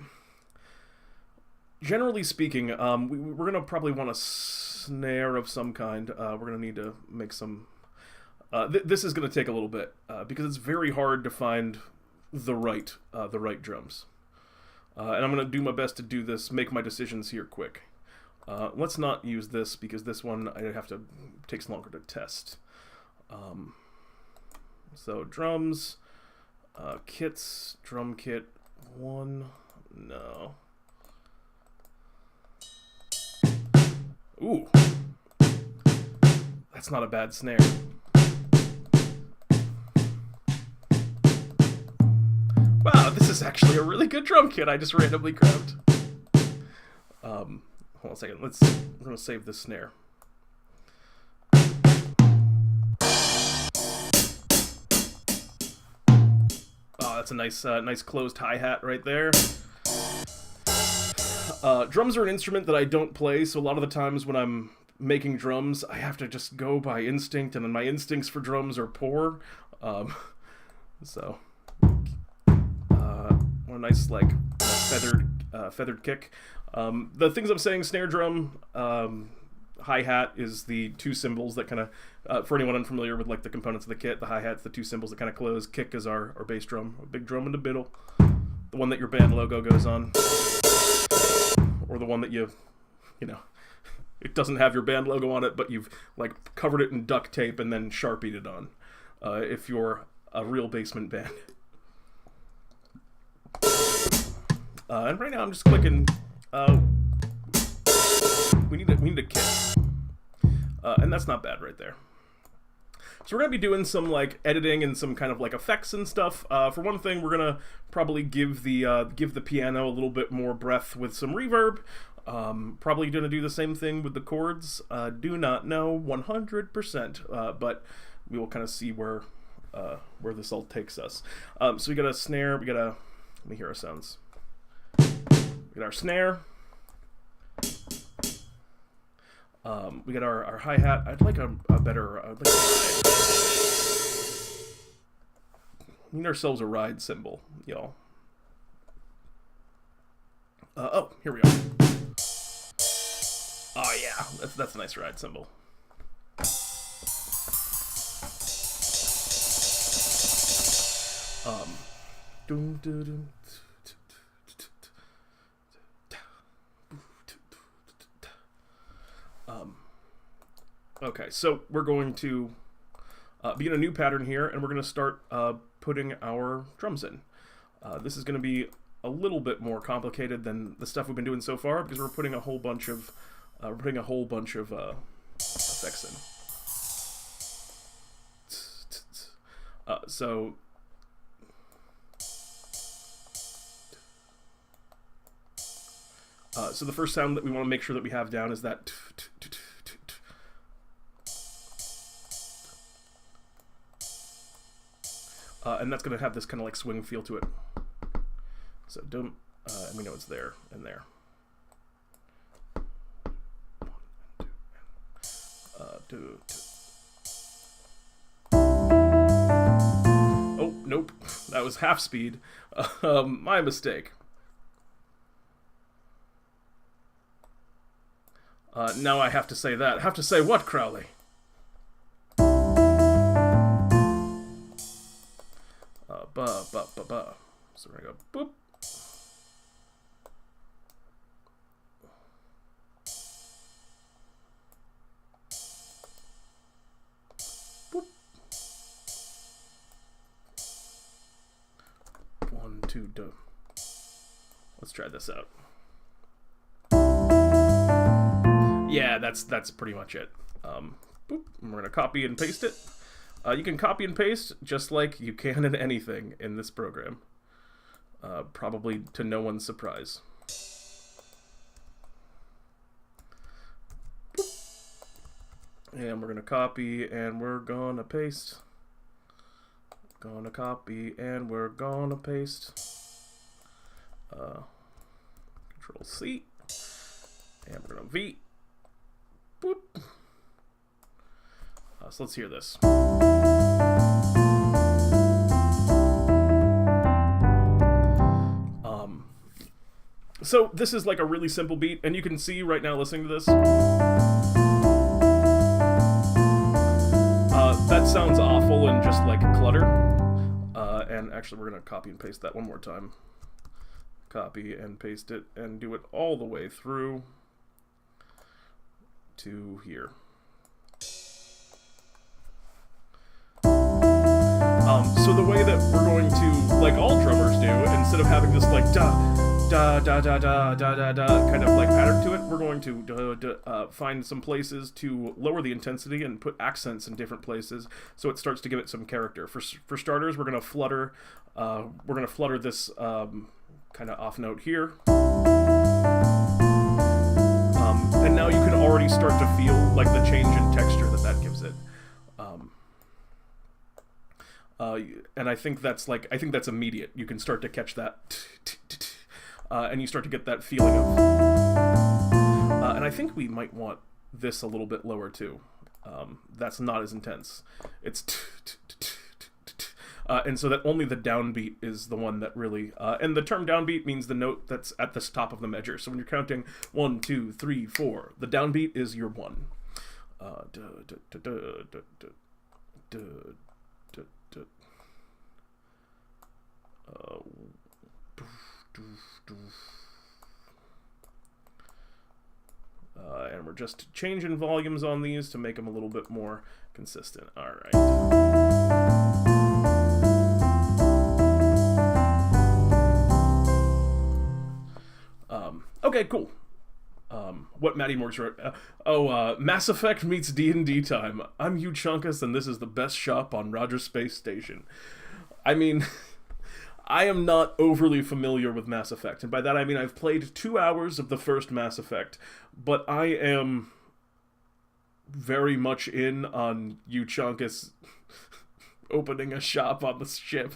generally speaking, we're gonna probably want a snare of some kind. We're gonna need to make some. This is gonna take a little bit because it's very hard to find the right drums. And I'm gonna do my best to do this. Make my decisions here quick. Let's not use this because this one takes longer to test. So drums, kits, drum kit, one, no. Ooh, that's not a bad snare. Wow, this is actually a really good drum kit I just randomly grabbed. Hold on a second, we're gonna save this snare. That's a nice closed hi-hat right there. Drums are an instrument that I don't play, so a lot of the times when I'm making drums, I have to just go by instinct, and then my instincts for drums are poor. So, a nice like feathered kick. The things I'm saying: snare drum, hi-hat is the two cymbals that kind of, for anyone unfamiliar with like the components of the kit, the hi-hat's the two cymbals that kind of close. Kick is our bass drum, a big drum in the middle, the one that your band logo goes on, or the one that you know, it doesn't have your band logo on it, but you've like covered it in duct tape and then Sharpied it on, if you're a real basement band. And right now I'm just clicking, we need a kit. And that's not bad right there. So we're going to be doing some like editing and some kind of like effects and stuff. For one thing, we're going to probably give the piano a little bit more breath with some reverb. Probably going to do the same thing with the chords. Do not know 100%, but we will kind of see where this all takes us. So we got a snare. Let me hear our sounds. We got our snare. We got our hi-hat. I'd like a better. We need ourselves a ride cymbal, y'all. Oh, here we are. Oh yeah, that's a nice ride cymbal. Dun, dun, dun. Okay, so we're going to begin a new pattern here, and we're going to start putting our drums in. This is going to be a little bit more complicated than the stuff we've been doing so far because we're putting a whole bunch of effects in. So the first sound that we want to make sure that we have down is that. And that's going to have this kind of like swing feel to it. So don't, and we know it's there and there. 1 and 2 and 2. Oh, nope. That was half speed. My mistake. Now I have to say that. Have to say what, Crowley? Ba. So we're gonna go boop. Boop. 1, 2, do. Let's try this out. Yeah, that's pretty much it. Boop. And we're gonna copy and paste it. You can copy and paste just like you can in anything in this program. Probably to no one's surprise. Boop. And we're gonna copy and we're gonna paste. Gonna copy and we're gonna paste. Control C. And we're gonna V. Boop. So let's hear this. So this is like a really simple beat, and you can see right now listening to this. That sounds awful and just like clutter. And actually we're gonna copy and paste that one more time. Copy and paste it and do it all the way through to here. So the way that we're going to, like all drummers do, instead of having this like da da da da da da da kind of like pattern to it, we're going to find some places to lower the intensity and put accents in different places, so it starts to give it some character. For starters, we're gonna flutter this kind of off note here, and now you can already start to feel like the change in texture that gives it. And I think that's immediate. You can start to catch that, and you start to get that feeling of. And I think we might want this a little bit lower too. That's not as intense. It's. And so that only the downbeat is the one that really. And the term downbeat means the note that's at the top of the measure. So when you're counting 1, 2, 3, 4, the downbeat is your 1. And we're just changing volumes on these to make them a little bit more consistent. All right. Okay, cool. What Matty Morgs wrote. Mass Effect meets DnDTime. I'm Hugh Chunkus, and this is the best shop on Rogers Space Station. I mean, I am not overly familiar with Mass Effect, and by that I mean I've played 2 hours of the first Mass Effect, but I am very much in on Hugh Chunkus opening a shop on the ship.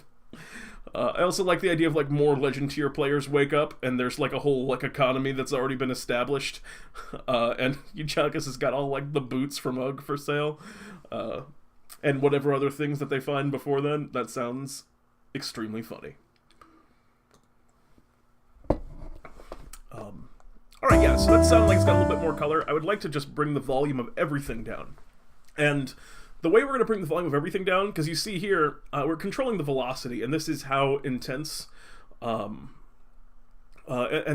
I also like the idea of like more Legend tier players wake up and there's like a whole like economy that's already been established, and Yuchunkus has got all like the boots from UGG for sale, and whatever other things that they find before then. That sounds extremely funny. Alright, yeah, so that sounds like it's got a little bit more color. I would like to just bring the volume of everything down. And the way we're going to bring the volume of everything down, because you see here, we're controlling the velocity, and this is how intense, and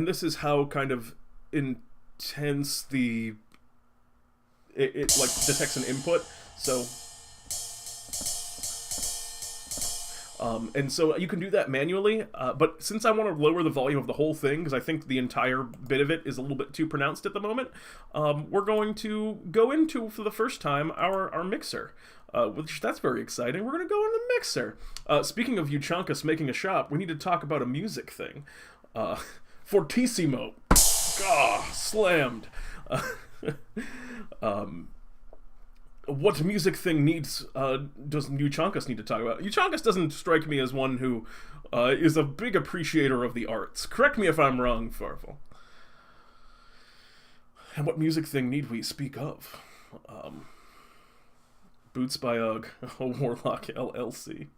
this is how kind of intense it like detects an input, so... and so you can do that manually, but since I want to lower the volume of the whole thing, because I think the entire bit of it is a little bit too pronounced at the moment, we're going to go into, for the first time, our mixer, which that's very exciting. We're going to go in the mixer. Speaking of Yuchunkus making a shop, we need to talk about a music thing. Fortissimo. Gah, slammed. What music thing does Yuchunkus need to talk about? Yuchunkus doesn't strike me as one who is a big appreciator of the arts. Correct me if I'm wrong, Farfel. And what music thing need we speak of? Boots by UGG, a Warlock LLC.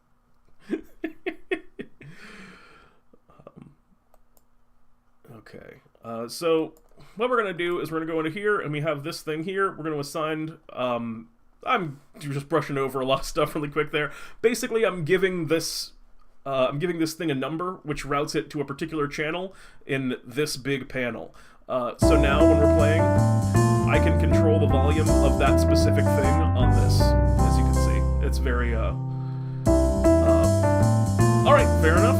Okay, so what we're going to do is we're going to go into here, and we have this thing here. We're going to assign, I'm just brushing over a lot of stuff really quick there. Basically, I'm giving this thing a number, which routes it to a particular channel in this big panel. So now when we're playing, I can control the volume of that specific thing on this, as you can see. It's very, alright, fair enough.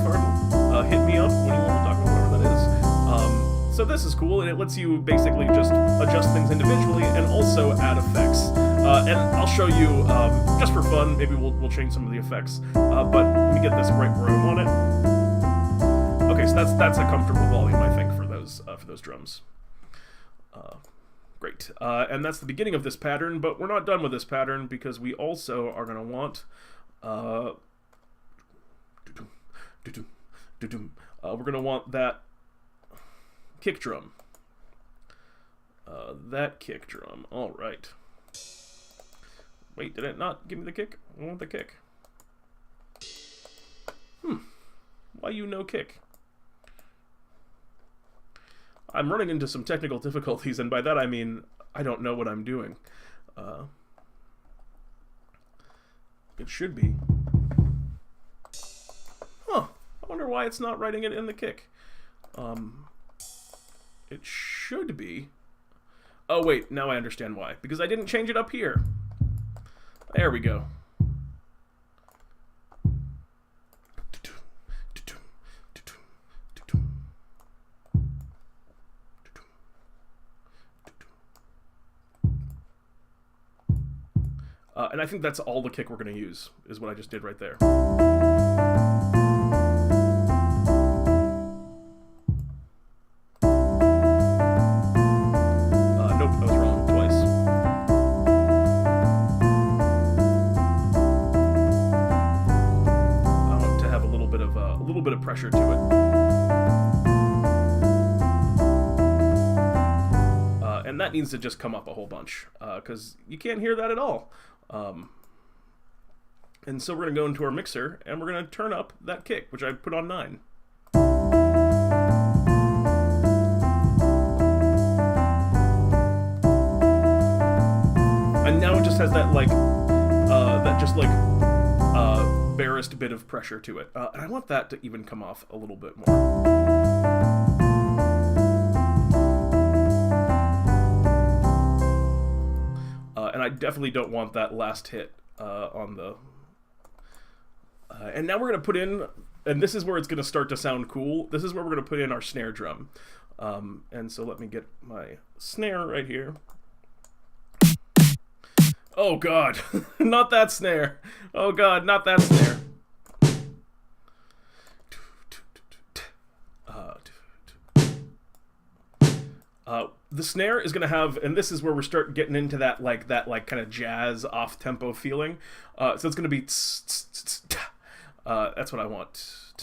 Hit me up when you want to talk about whatever that is. So this is cool, and it lets you basically just adjust things individually and also add effects. And I'll show you, just for fun, maybe we'll change some of the effects. But let me get this right where I want it. Okay, so that's a comfortable volume, I think, for those drums. Great. And that's the beginning of this pattern, but we're not done with this pattern because we also are going to want... we're going to want that kick drum. That kick drum. All right. Wait, did it not give me the kick? I want the kick. Why you no kick? I'm running into some technical difficulties, and by that I mean I don't know what I'm doing. It should be. Huh. I wonder why it's not writing it in the kick. It should be. Oh wait, now I understand why. Because I didn't change it up here. There we go. And I think that's all the kick we're going to use, is what I just did right there. Nope, I was wrong twice. I want to have a little bit of pressure to it. And that needs to just come up a whole bunch, because you can't hear that at all. And so we're going to go into our mixer, and we're going to turn up that kick, which I put on 9. And now it just has that, like, barest bit of pressure to it. And I want that to even come off a little bit more. And I definitely don't want that last hit on the... and now we're going to put in, and this is where it's going to start to sound cool, this is where we're going to put in our snare drum. And so let me get my snare right here. Oh god, not that snare. Oh god, not that snare. The snare is going to have, and this is where we're starting getting into that kind of jazz off-tempo feeling. So it's going to be that's what I want.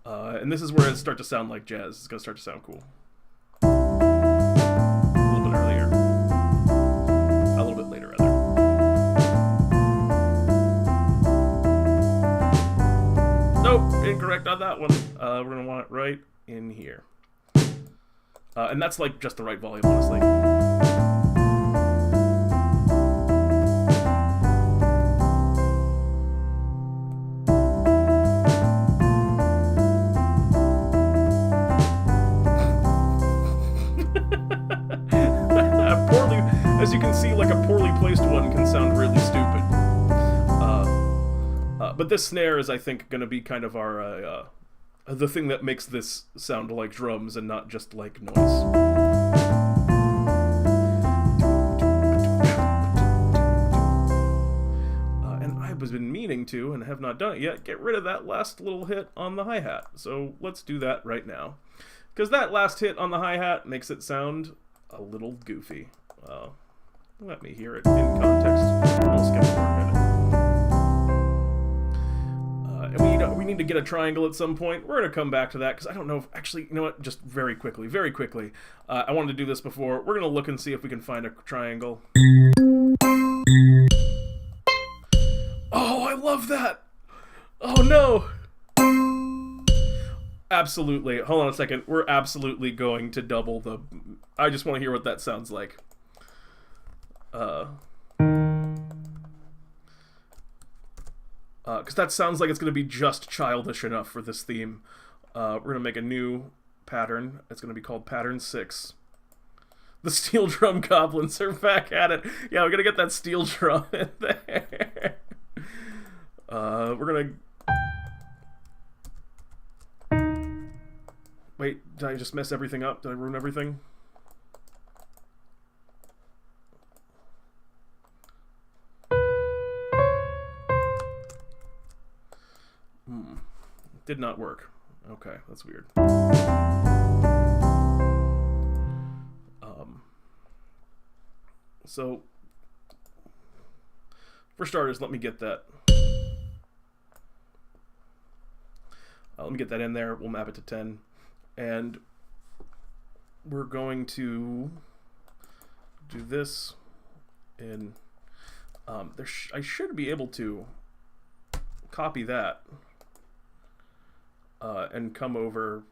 And this is where it starts to sound like jazz. It's going to start to sound cool. A little bit earlier. A little bit later, rather. Nope, incorrect on that one. We're going to want it right in here. And that's like just the right volume, honestly. As you can see, like a poorly placed one can sound really stupid. But this snare is, I think, going to be kind of our, the thing that makes this sound like drums and not just like noise. And I've been meaning to, and have not done it yet, get rid of that last little hit on the hi-hat. So let's do that right now. Because that last hit on the hi-hat makes it sound a little goofy. Let me hear it in context. I'll skip forward a minute. And we need to get a triangle at some point. We're going to come back to that, because I don't know if... Actually, you know what? Just very quickly. I wanted to do this before. We're going to look and see if we can find a triangle. Oh, I love that! Oh, no! Absolutely. Hold on a second. We're absolutely going to double the... I just want to hear what that sounds like. Because that sounds like it's going to be just childish enough for this theme. We're going to make a new pattern. It's going to be called Pattern 6. The steel drum goblins are back at it. Yeah, we're going to get that steel drum in there. We're going to... Wait, did I just mess everything up? Did I ruin everything? Did not work. Okay, that's weird. So, for starters, let me get that. Let me get that in there. We'll map it to 10. And we're going to do this in... I should be able to copy that and come over...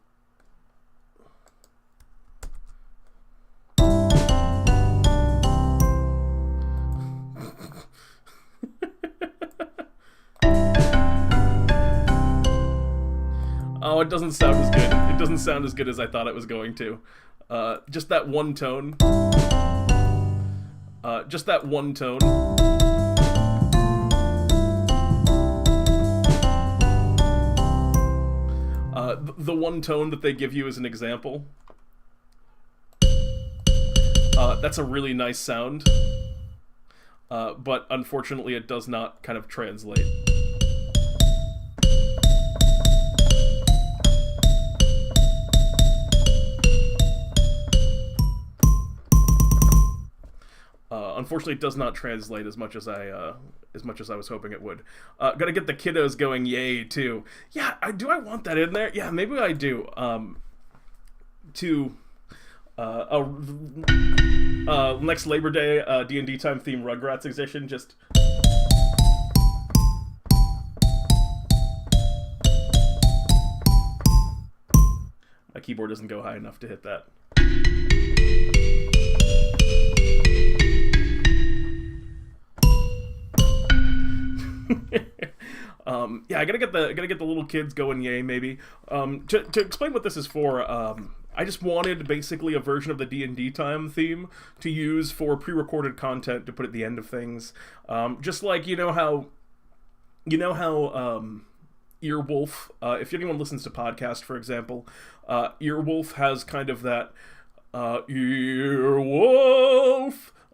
Oh, it doesn't sound as good. It doesn't sound as good as I thought it was going to. Just that one tone. Just that one tone. The one tone that they give you as an example. That's a really nice sound. But unfortunately it does not kind of translate. Unfortunately, it does not translate as much as I was hoping it would. Gotta get the kiddos going, yay! Too. Yeah, do I want that in there? Yeah, maybe I do. Next Labor Day, DnDTime theme Rugrats edition. Just. My keyboard doesn't go high enough to hit that. Yeah, I gotta get the little kids going, yay, maybe. To explain what this is for, I just wanted basically a version of the DnDTime theme to use for pre-recorded content to put at the end of things. Just like you know how Earwolf, if anyone listens to podcast, for example, Earwolf has kind of that Earwolf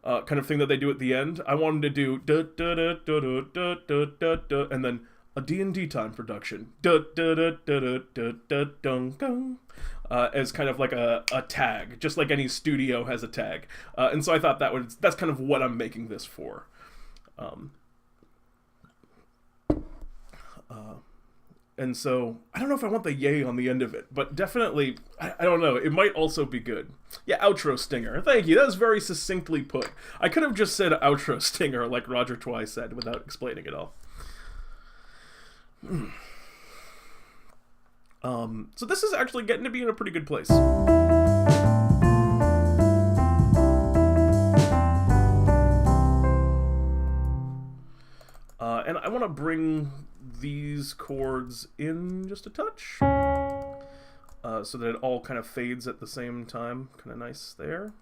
kind of thing that they do at the end. I wanted to do da da da da da da da da da, and then a DnDTime production da da da da da da da dun dun, as kind of like a tag, just like any studio has a tag. And so I thought that's kind of what I'm making this for. And so, I don't know if I want the yay on the end of it, but definitely, I don't know, it might also be good. Yeah, outro stinger. Thank you, that was very succinctly put. I could have just said outro stinger like Roger Twice said without explaining it all. So this is actually getting to be in a pretty good place. And I want to bring these chords in just a touch, so that it all kind of fades at the same time. Kind of nice there.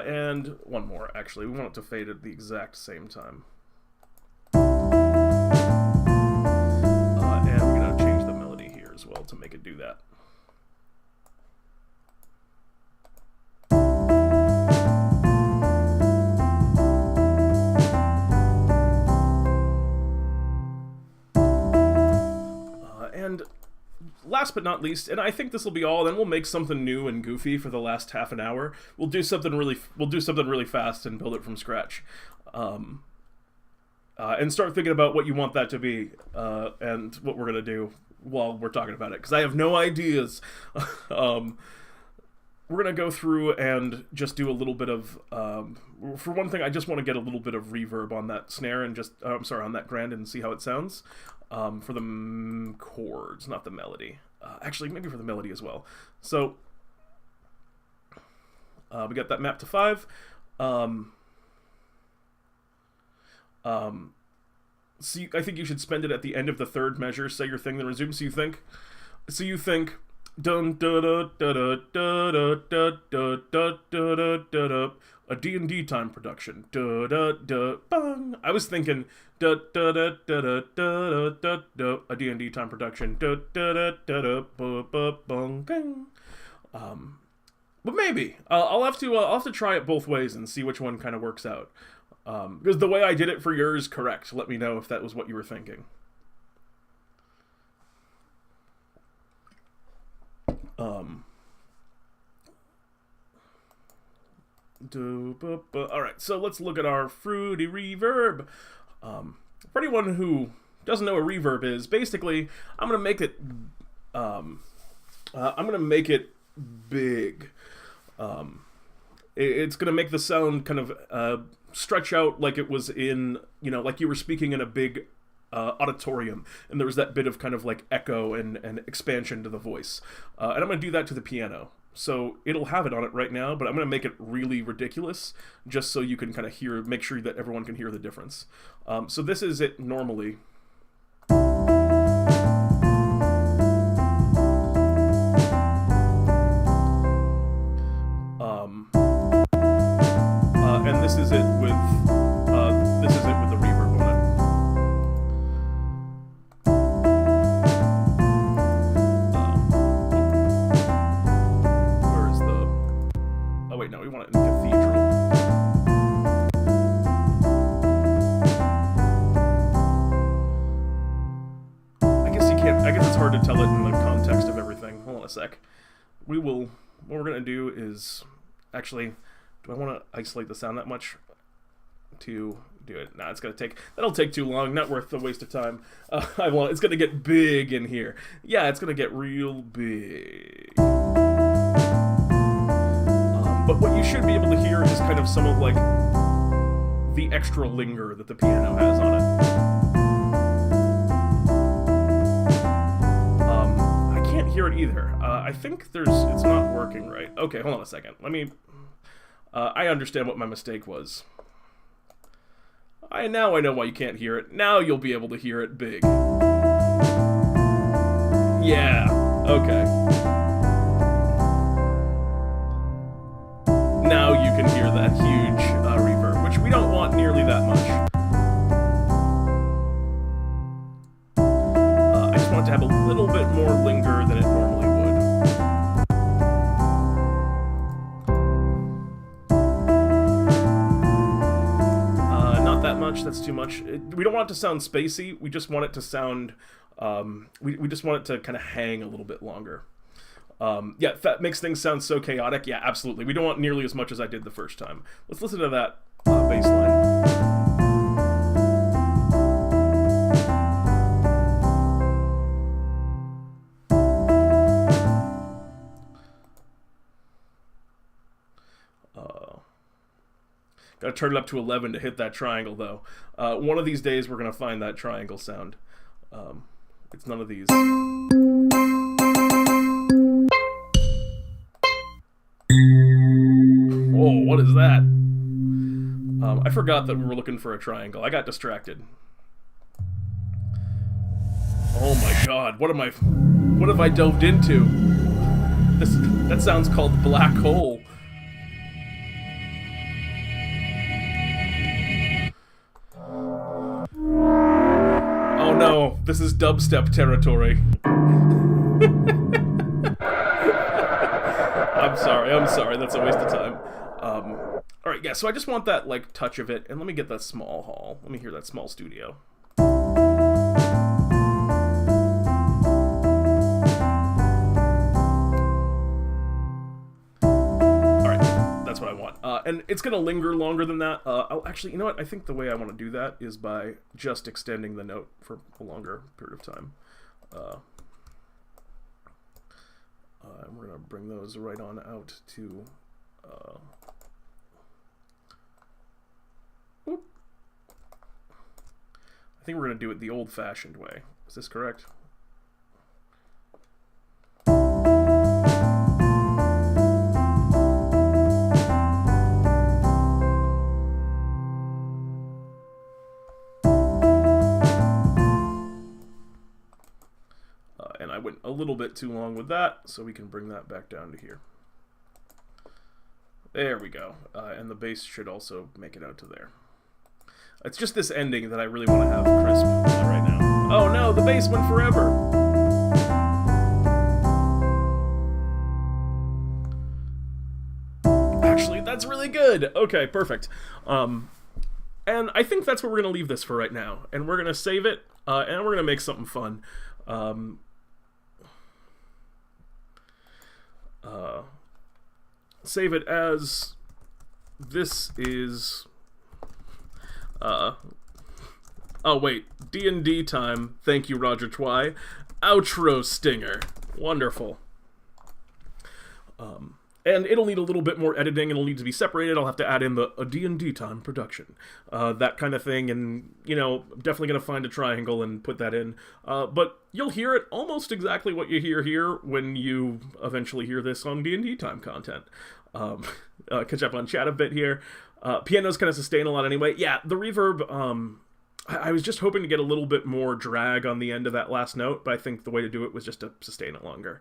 And one more, actually. We want it to fade at the exact same time. And we're going to change the melody here as well to make it do that. And last but not least, and I think this will be all, then we'll make something new and goofy for the last half an hour. We'll do something really fast and build it from scratch. And start thinking about what you want that to be, and what we're gonna do while we're talking about it, because I have no ideas. we're going to go through and just do a little bit of, for one thing, I just want to get a little bit of reverb on that snare and just, I'm sorry, on that grand and see how it sounds for the chords, not the melody. Actually, maybe for the melody as well. So we got that mapped to 5. So I think you should spend it at the end of the 3rd measure. Say your thing, then resume. So you think dun da da da da da da da da da da da da, a DnDTime production. Da da da bang. I was thinking da da da da da da da da, a DnDTime production. Da da da da da ba ba bang bang. But maybe I'll have to try it both ways and see which one kind of works out. Because the way I did it for yours, correct. Let me know if that was what you were thinking. Alright, so let's look at our fruity reverb. For anyone who doesn't know what reverb is, basically, I'm gonna make it big. It's gonna make the sound kind of stretch out like it was in, like you were speaking in a big auditorium, and there was that bit of kind of like echo and expansion to the voice. And I'm going to do that to the piano. So it'll have it on it right now, but I'm going to make it really ridiculous, just so you can kind of make sure that everyone can hear the difference. So this is it normally. And this is it with the reverb on it. Where is the? Oh wait, no, we want it in cathedral. I guess you can't. I guess it's hard to tell it in the context of everything. Hold on a sec. What we're gonna do is actually. Do I want to isolate the sound that much to do it? Nah, that'll take too long. Not worth the waste of time. It's gonna get big in here. Yeah, it's gonna get real big. But what you should be able to hear is kind of some of like the extra linger that the piano has on it. I can't hear it either. I think it's not working right. Okay, hold on a second. Let me. I understand what my mistake was. Now I know why you can't hear it. Now you'll be able to hear it big. Yeah, okay. Now you can hear that huge reverb, which we don't want nearly that much. I just want it to have a little bit more linger than it normally would. That's too much. We don't want it to sound spacey. We just want it to sound. We just want it to kind of hang a little bit longer. Yeah, that makes things sound so chaotic. Yeah, absolutely. We don't want nearly as much as I did the first time. Let's listen to that bass line. Gotta turn it up to 11 to hit that triangle, though. One of these days, we're gonna find that triangle sound. It's none of these. Whoa, what is that? I forgot that we were looking for a triangle. I got distracted. Oh my god, what have I dove into? That sounds called black hole. Oh no, this is dubstep territory. I'm sorry, that's a waste of time. Alright, yeah, so I just want that, like, touch of it, and let me get that small hall. Let me hear that small studio. Alright, that's what I want. And it's gonna linger longer than that. Actually, you know what? I think the way I want to do that is by just extending the note for a longer period of time. And we're going to bring those right on out to... whoop. I think we're going to do it the old-fashioned way. Is this correct? And I went a little bit too long with that, so we can bring that back down to here. There we go. And the bass should also make it out to there. It's just this ending that I really want to have crisp right now. Oh no, the bass went forever! Actually, that's really good! Okay, perfect. And I think that's where we're going to leave this for right now. And we're going to save it, and we're going to make something fun. Save it as this is oh wait, D&D time. Thank you, Roger Twy. Outro stinger. Wonderful. And it'll need a little bit more editing. It'll need to be separated. I'll have to add in a D&D time production, that kind of thing. And, you know, I'm definitely going to find a triangle and put that in. But you'll hear it almost exactly what you hear here when you eventually hear this on D&D time content. Catch up on chat a bit here. Pianos kind of sustain a lot anyway. Yeah, the reverb, I was just hoping to get a little bit more drag on the end of that last note, but I think the way to do it was just to sustain it longer.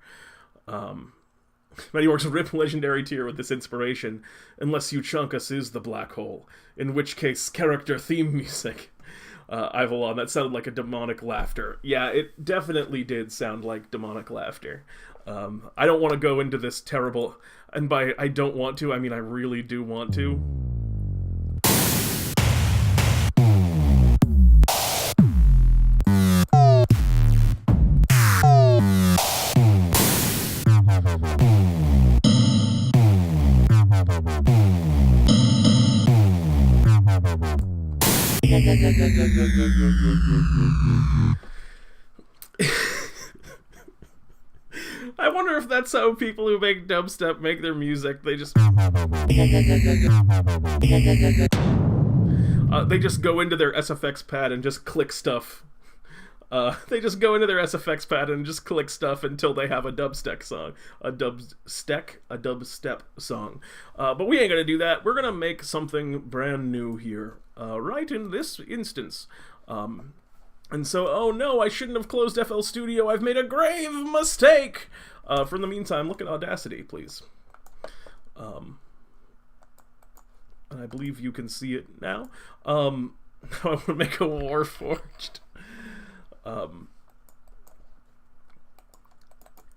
Many works rip legendary tier with this inspiration, unless you chunk us is the black hole, in which case character theme music. Ivalon, that sounded like a demonic laughter. Yeah, it definitely did sound like demonic laughter. I don't want to go into this terrible, and by I don't want to, I mean I really do want to. I wonder if that's how people who make dubstep make their music. They just go into their SFX pad and just click stuff. They just go into their SFX pad and just click stuff until they have a dubstep song. A dubstep song. But we ain't gonna do that. We're gonna make something brand new here. Right in this instance. And so, oh no, I shouldn't have closed FL Studio. I've made a grave mistake! For the meantime, look at Audacity, please. And I believe you can see it now. I want to make a Warforged.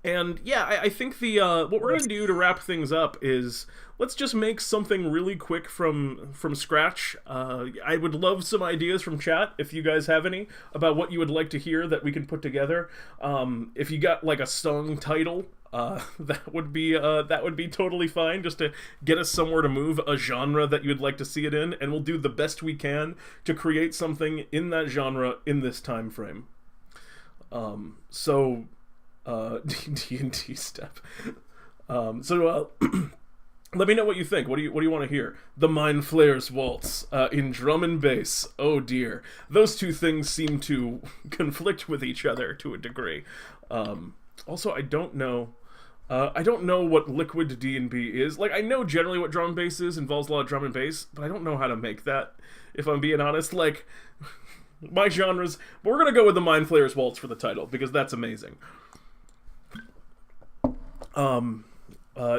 And yeah, I think what we're gonna do to wrap things up is let's just make something really quick from scratch. I would love some ideas from chat if you guys have any about what you would like to hear that we can put together. If you got like a song title, that would be totally fine, just to get us somewhere to move, a genre that you'd like to see it in, and we'll do the best we can to create something in that genre in this time frame. D&D step. Let me know what you think. What do you want to hear? The Mind Flayer's Waltz in drum and bass. Oh dear, those two things seem to conflict with each other to a degree. Also, I don't know what liquid D&B is. Like, I know generally what drum and bass is, involves a lot of drum and bass, but I don't know how to make that, if I'm being honest. Like, my genres, but we're gonna go with the Mind Flayer's Waltz for the title, because that's amazing.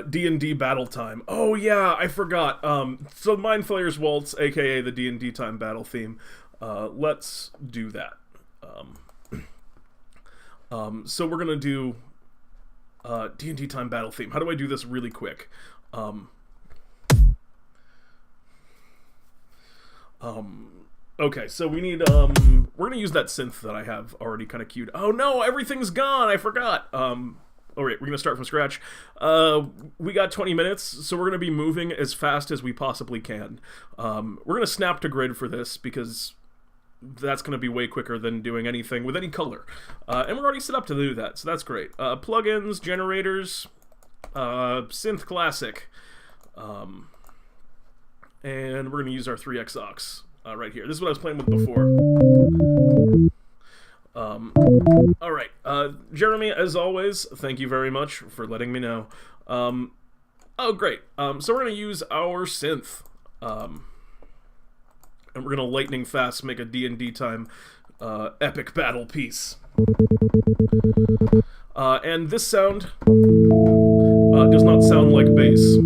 D&D Battle Time. Oh yeah, I forgot. So Mind Flayer's Waltz, aka the DnDTime battle theme. Let's do that. So we're gonna do DnDTime battle theme. How do I do this really quick? Okay, so we need, we're gonna use that synth that I have already kind of queued. Oh no, everything's gone, I forgot. Alright, we're gonna start from scratch. We got 20 minutes, so we're gonna be moving as fast as we possibly can. We're gonna snap to grid for this, because that's going to be way quicker than doing anything with any color. And we're already set up to do that, so that's great. Plugins, generators, synth classic. And we're going to use our 3x aux right here. This is what I was playing with before. Alright, Jeremy, as always, thank you very much for letting me know. Oh, great. So we're going to use our synth. And we're going to lightning fast make a DnDTime epic battle piece. And this sound does not sound like bass.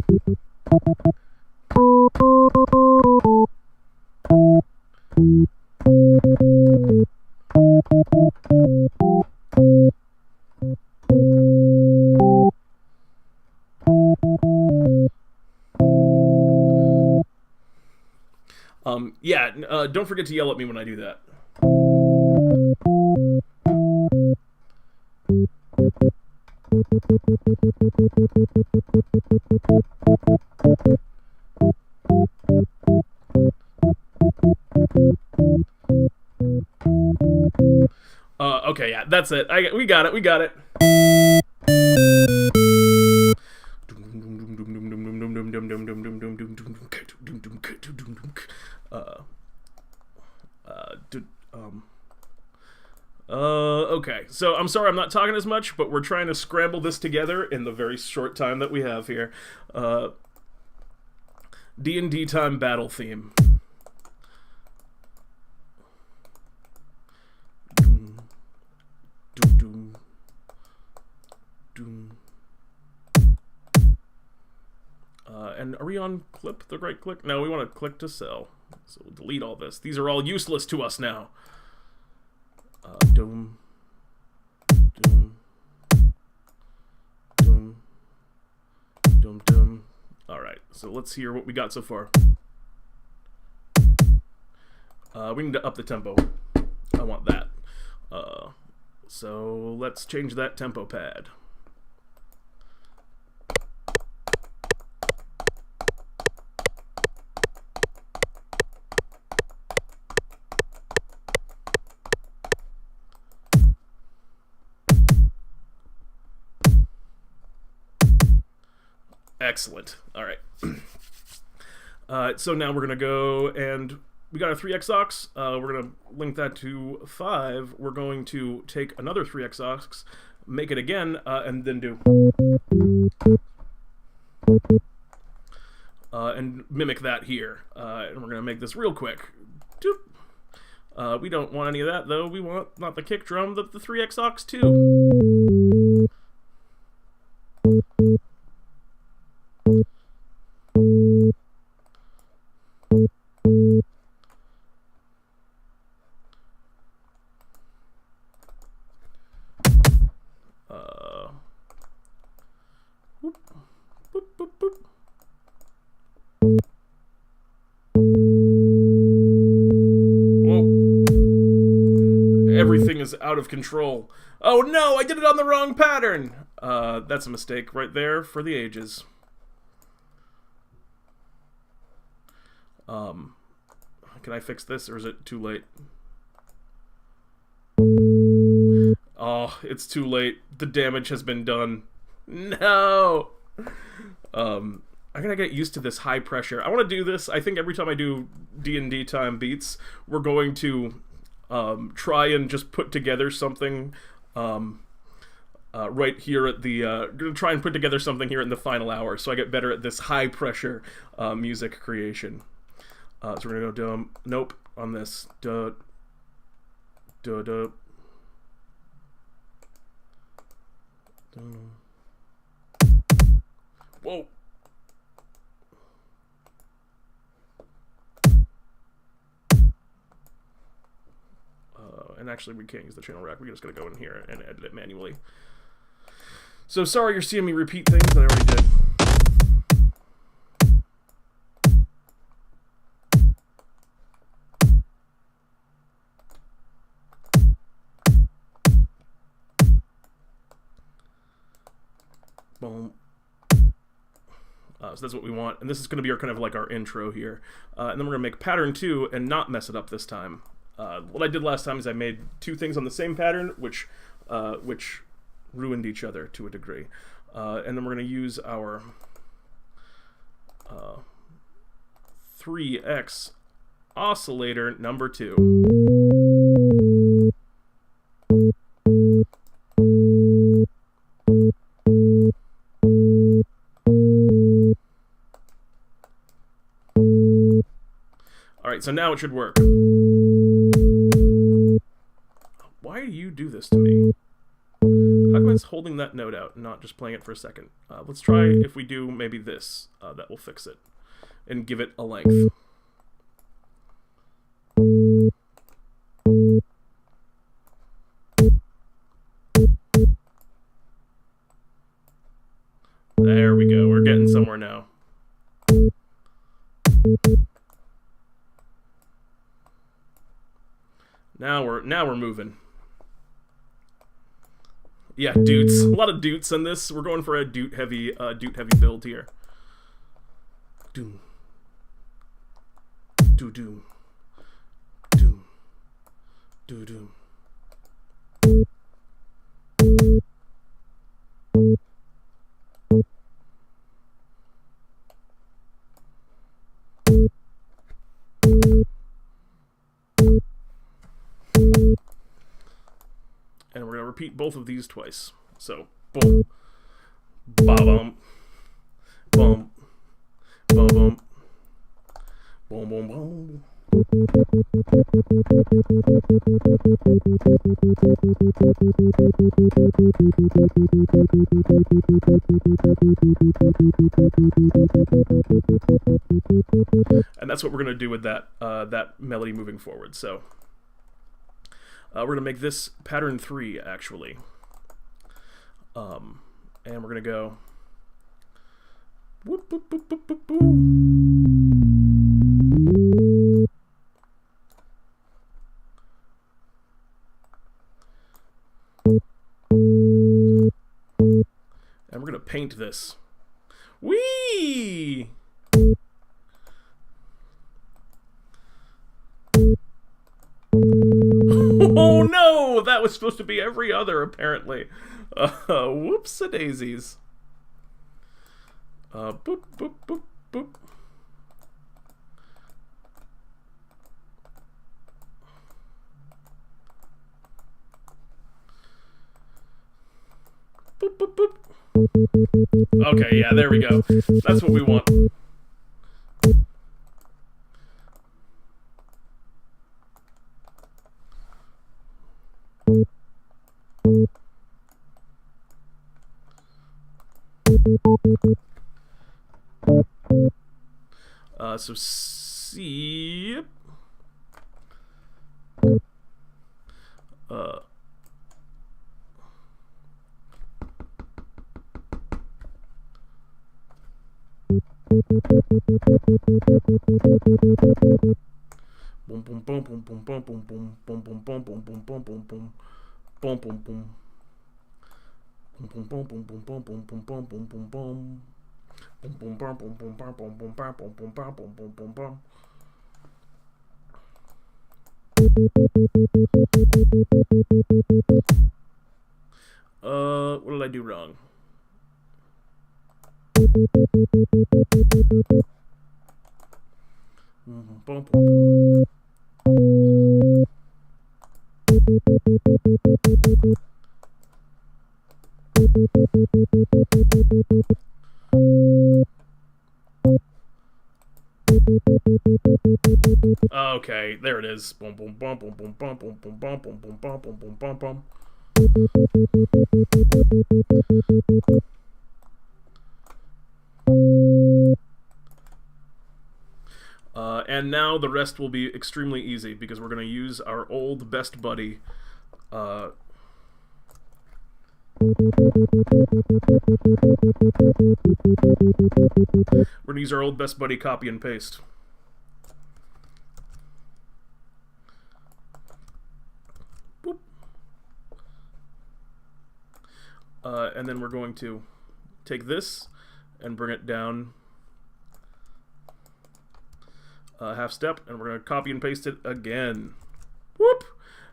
Yeah, don't forget to yell at me when I do that. Okay, yeah, that's it. We got it. Okay, so I'm sorry I'm not talking as much, but we're trying to scramble this together in the very short time that we have here. DnDTime battle theme. And are we on clip, the right click? No, we want to click to sell. So we'll delete all this. These are all useless to us now. Doom. Alright, so let's hear what we got so far. We need to up the tempo. I want that. So let's change that tempo pad. Excellent. All right. So now we're going to go and we got a 3x aux. We're going to link that to 5. We're going to take another 3x aux, make it again, and then do. And mimic that here. And we're going to make this real quick. We don't want any of that, though. We want not the kick drum, but the 3x aux too. Everything is out of control. Oh no, I did it on the wrong pattern! That's a mistake right there for the ages. Can I fix this, or is it too late? Oh, it's too late. The damage has been done. No! I'm gonna get used to this high pressure. I want to do this. I think every time I do DnDTime Beats, we're going to try and just put together something right here at the gonna try and put together something here in the final hour, so I get better at this high pressure music creation. So we're gonna go nope on this. Whoa. And actually we can't use the channel rack. We're just gonna go in here and edit it manually. So sorry you're seeing me repeat things that I already did. Boom. So that's what we want, and this is going to be our kind of like our intro here, and then we're going to make pattern 2 and not mess it up this time. What I did last time is I made two things on the same pattern, which ruined each other to a degree. And then we're going to use our 3x oscillator number 2. Alright, so now it should work. Why do you do this to me? How come it's holding that note out and not just playing it for a second? Let's try if we do maybe this. That will fix it. And give it a length. There we go. We're getting somewhere now. Now we're moving. Yeah, doots. A lot of doots on this. We're going for a doot heavy build here. Doom. Doo doom. Doom. Doo doom. And we're going to repeat both of these twice. So, boom, ba-bum, bum, ba-bum, boom, boom, boom. And that's what we're going to do with that melody moving forward. So we're going to make this pattern 3, actually. And we're going to go... Whoop, boop, boop, boop, boop, boop. And we're going to paint this. Whee! Oh no! That was supposed to be every other, apparently. Whoops-a-daisies. Boop, boop, boop, boop. Boop, boop, boop. Okay, yeah, there we go. That's what we want. So C. Boom boom boom boom boom boom boom boom boom boom boom boom boom boom boom boom boom boom boom boom. Boom boom boom boom boom boom boom boom boom boom boom boom. Boom boom boom boom boom boom boom boom boom boom boom boom boom boom boom. What did I do wrong? Boom boom boom. Okay, there it is. Boom boom boom boom boom boom boom boom boom boom boom boom boom boom boom boom. And now the rest will be extremely easy because we're going to use our old best buddy. We're going to use our old best buddy copy and paste. Boop. And then we're going to take this and bring it down half step, and we're going to copy and paste it again. Whoop!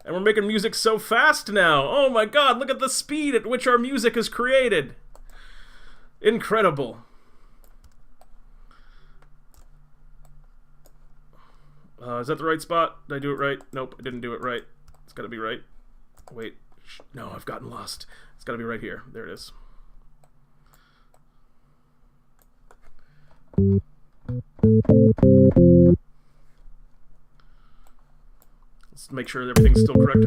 And we're making music so fast now. Oh my god, look at the speed at which our music is created. Incredible. Is that the right spot? Did I do it right? Nope, I didn't do it right. It's gotta be right. Wait. No, I've gotten lost. It's gotta be right here. There it is. Let's make sure everything's still correct.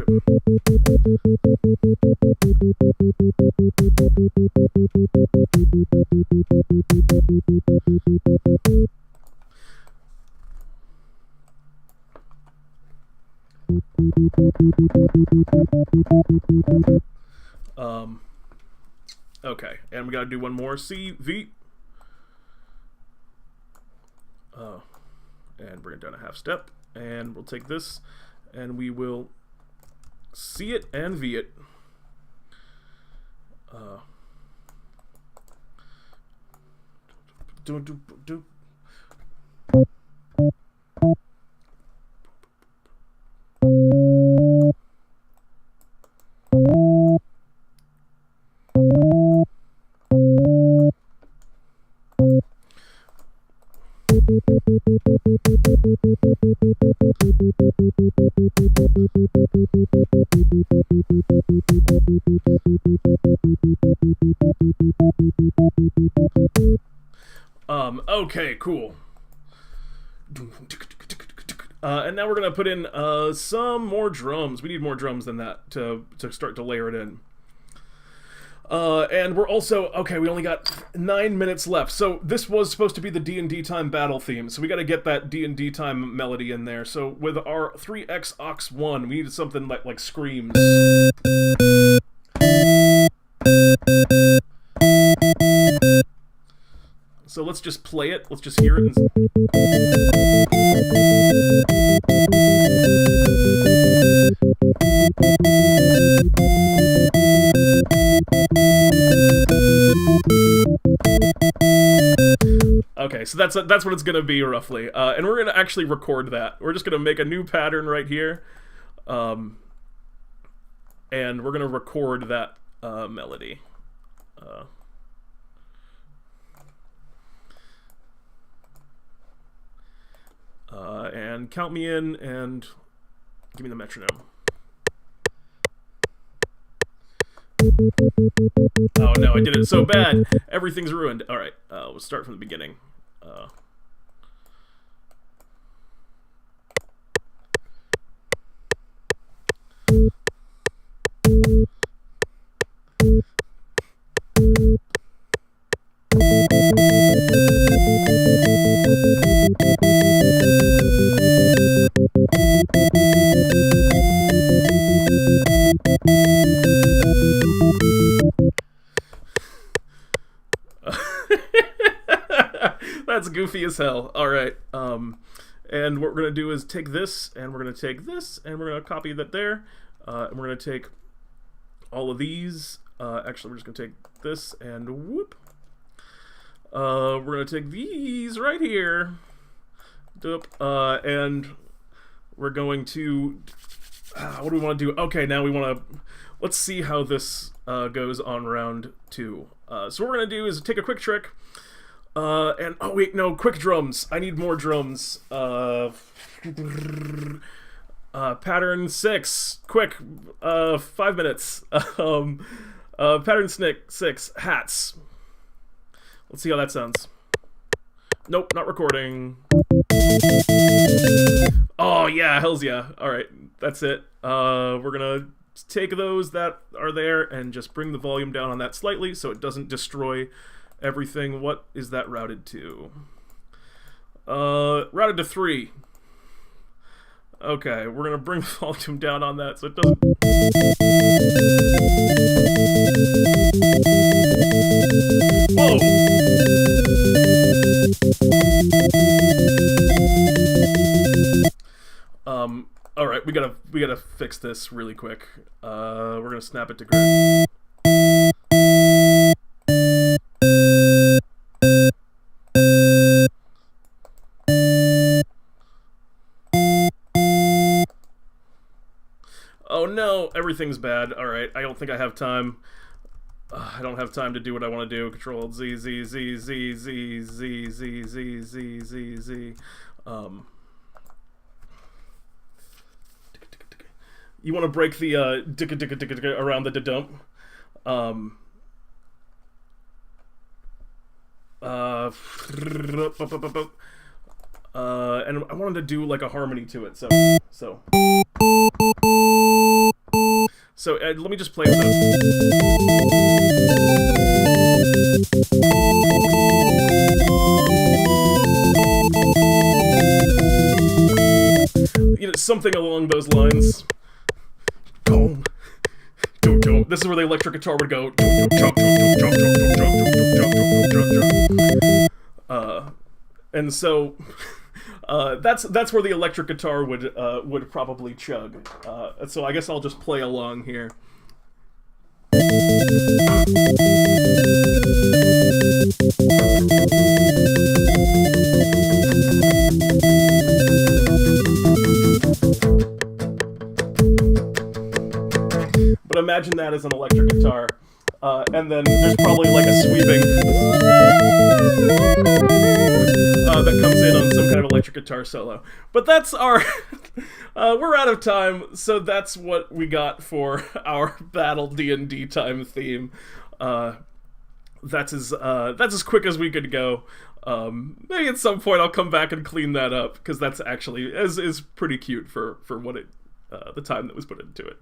Okay, and we gotta do one more C, V. And bring it down a half step, and we'll take this, and we will C it and V it. Do. Okay, cool. And now we're gonna put in some more drums. We need more drums than that to start to layer it in. And we're also, okay, we only got 9 minutes left. So this was supposed to be the DnDTime battle theme. So we gotta get that DnDTime melody in there. So with our 3x aux 1, we needed something like screams. So let's just play it. Let's just hear it. Okay, so that's what it's gonna be roughly, and we're gonna actually record that. We're just gonna make a new pattern right here, and we're gonna record that melody. And count me in and give me the metronome. Oh no, I did it so bad. Everything's ruined. Alright, we'll start from the beginning. That's goofy as hell. Alright, and what we're gonna do is take this, and we're gonna take this, and we're gonna copy that there, and we're gonna take all of these, actually we're just gonna take this, and whoop, we're gonna take these right here, and we're going to, what do we want to do? Okay, now we want to, let's see how this goes on round 2. So what we're gonna do is take a quick trick, and oh wait, no, quick drums. I need more drums. Pattern 6, quick, 5 minutes. Pattern 6, hats. Let's see how that sounds. Nope, not recording. Oh yeah, hells yeah. Alright, that's it. We're gonna take those that are there and just bring the volume down on that slightly so it doesn't destroy everything. What is that routed to? Routed to 3. Okay, we're gonna bring the volume down on that so it doesn't. Whoa! Alright, we gotta fix this really quick. We're gonna snap it to grid. no, everything's bad. Alright, I don't think I have time. I don't have time to do what I want to do. Control Z, Z, Z, Z, Z, Z, Z, Z, Z, Z, Z. You want to break the around the dump. And I wanted to do like a harmony to it, so let me just play with it. You know, something along those lines. Boom. This is where the electric guitar would go. And so that's where the electric guitar would probably chug. So I guess I'll just play along here. But imagine that as an electric guitar. And then there's probably like a sweeping that comes in on some kind of electric guitar solo. But that's our... we're out of time, so that's what we got for our Battle DnDTime theme. That's as quick as we could go. Maybe at some point I'll come back and clean that up, because that's actually is pretty cute for what it the time that was put into it.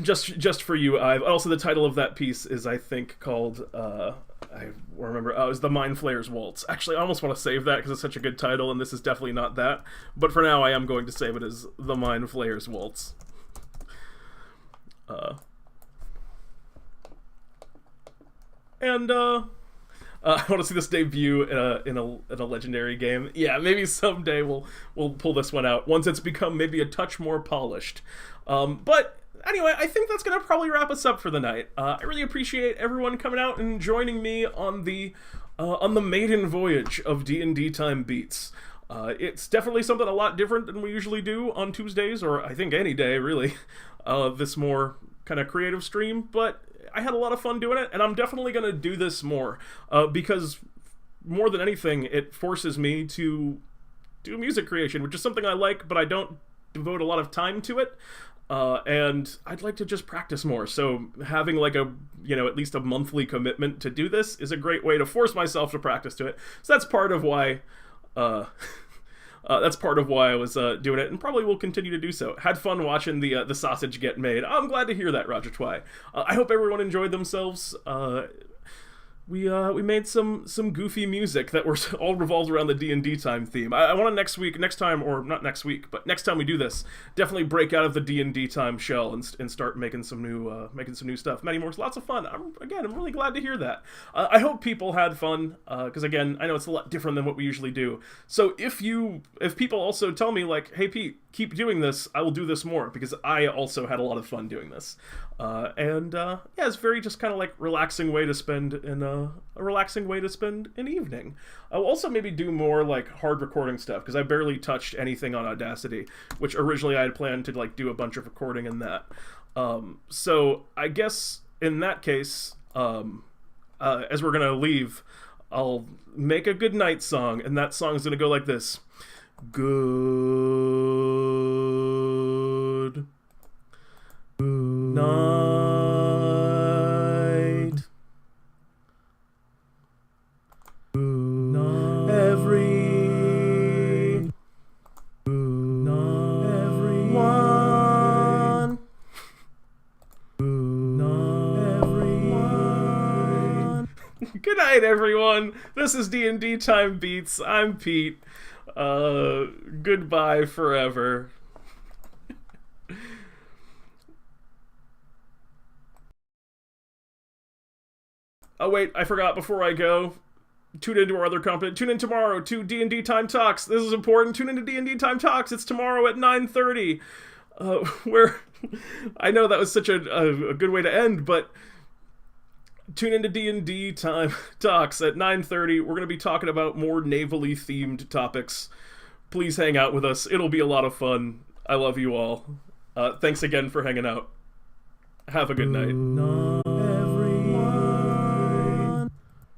Just for you, also the title of that piece is, I think, called, I remember, it was the Mind Flayer's Waltz. Actually, I almost want to save that because it's such a good title, and this is definitely not that. But for now, I am going to save it as the Mind Flayer's Waltz. I want to see this debut in a legendary game. Yeah, maybe someday we'll pull this one out once it's become maybe a touch more polished. But anyway, I think that's gonna probably wrap us up for the night. I really appreciate everyone coming out and joining me on the maiden voyage of DnDTime Beats. It's definitely something a lot different than we usually do on Tuesdays, or I think any day really. This more kind of creative stream, but I had a lot of fun doing it, and I'm definitely gonna do this more because more than anything, it forces me to do music creation, which is something I like, but I don't devote a lot of time to it. And I'd like to just practice more, so having like a, at least a monthly commitment to do this is a great way to force myself to practice to it. So that's part of why I was doing it, and probably will continue to do so. Had fun watching the sausage get made. I'm glad to hear that, Roger Twy. I hope everyone enjoyed themselves. We made some goofy music that were all revolved around the DnDTime theme. I want to next time we do this, definitely break out of the DnDTime shell and start making some new stuff. Many more, lots of fun. I'm really glad to hear that. I hope people had fun, because again, I know it's a lot different than what we usually do. So if people also tell me like, hey Pete, keep doing this, I will do this more, because I also had a lot of fun doing this. Yeah, it's very just kind of like relaxing way to spend an evening. I'll also maybe do more like hard recording stuff, because I barely touched anything on Audacity, which originally I had planned to like do a bunch of recording in that. So I guess in that case, as we're gonna leave, I'll make a good night song, and that song is gonna go like this. Good night. Good night. Everyone. Good night, everyone. This is DnDTime Beats. I'm Pete. Goodbye forever. Oh wait, I forgot before I go. Tune into our other content. Tune in tomorrow to DnDTime Talks. This is important. Tune into DnDTime Talks. It's tomorrow at 9:30. Where I know that was such a good way to end, but tune into DnDTime Talks at 9:30. We're going to be talking about more navally themed topics. Please hang out with us. It'll be a lot of fun. I love you all. Thanks again for hanging out. Have a good night.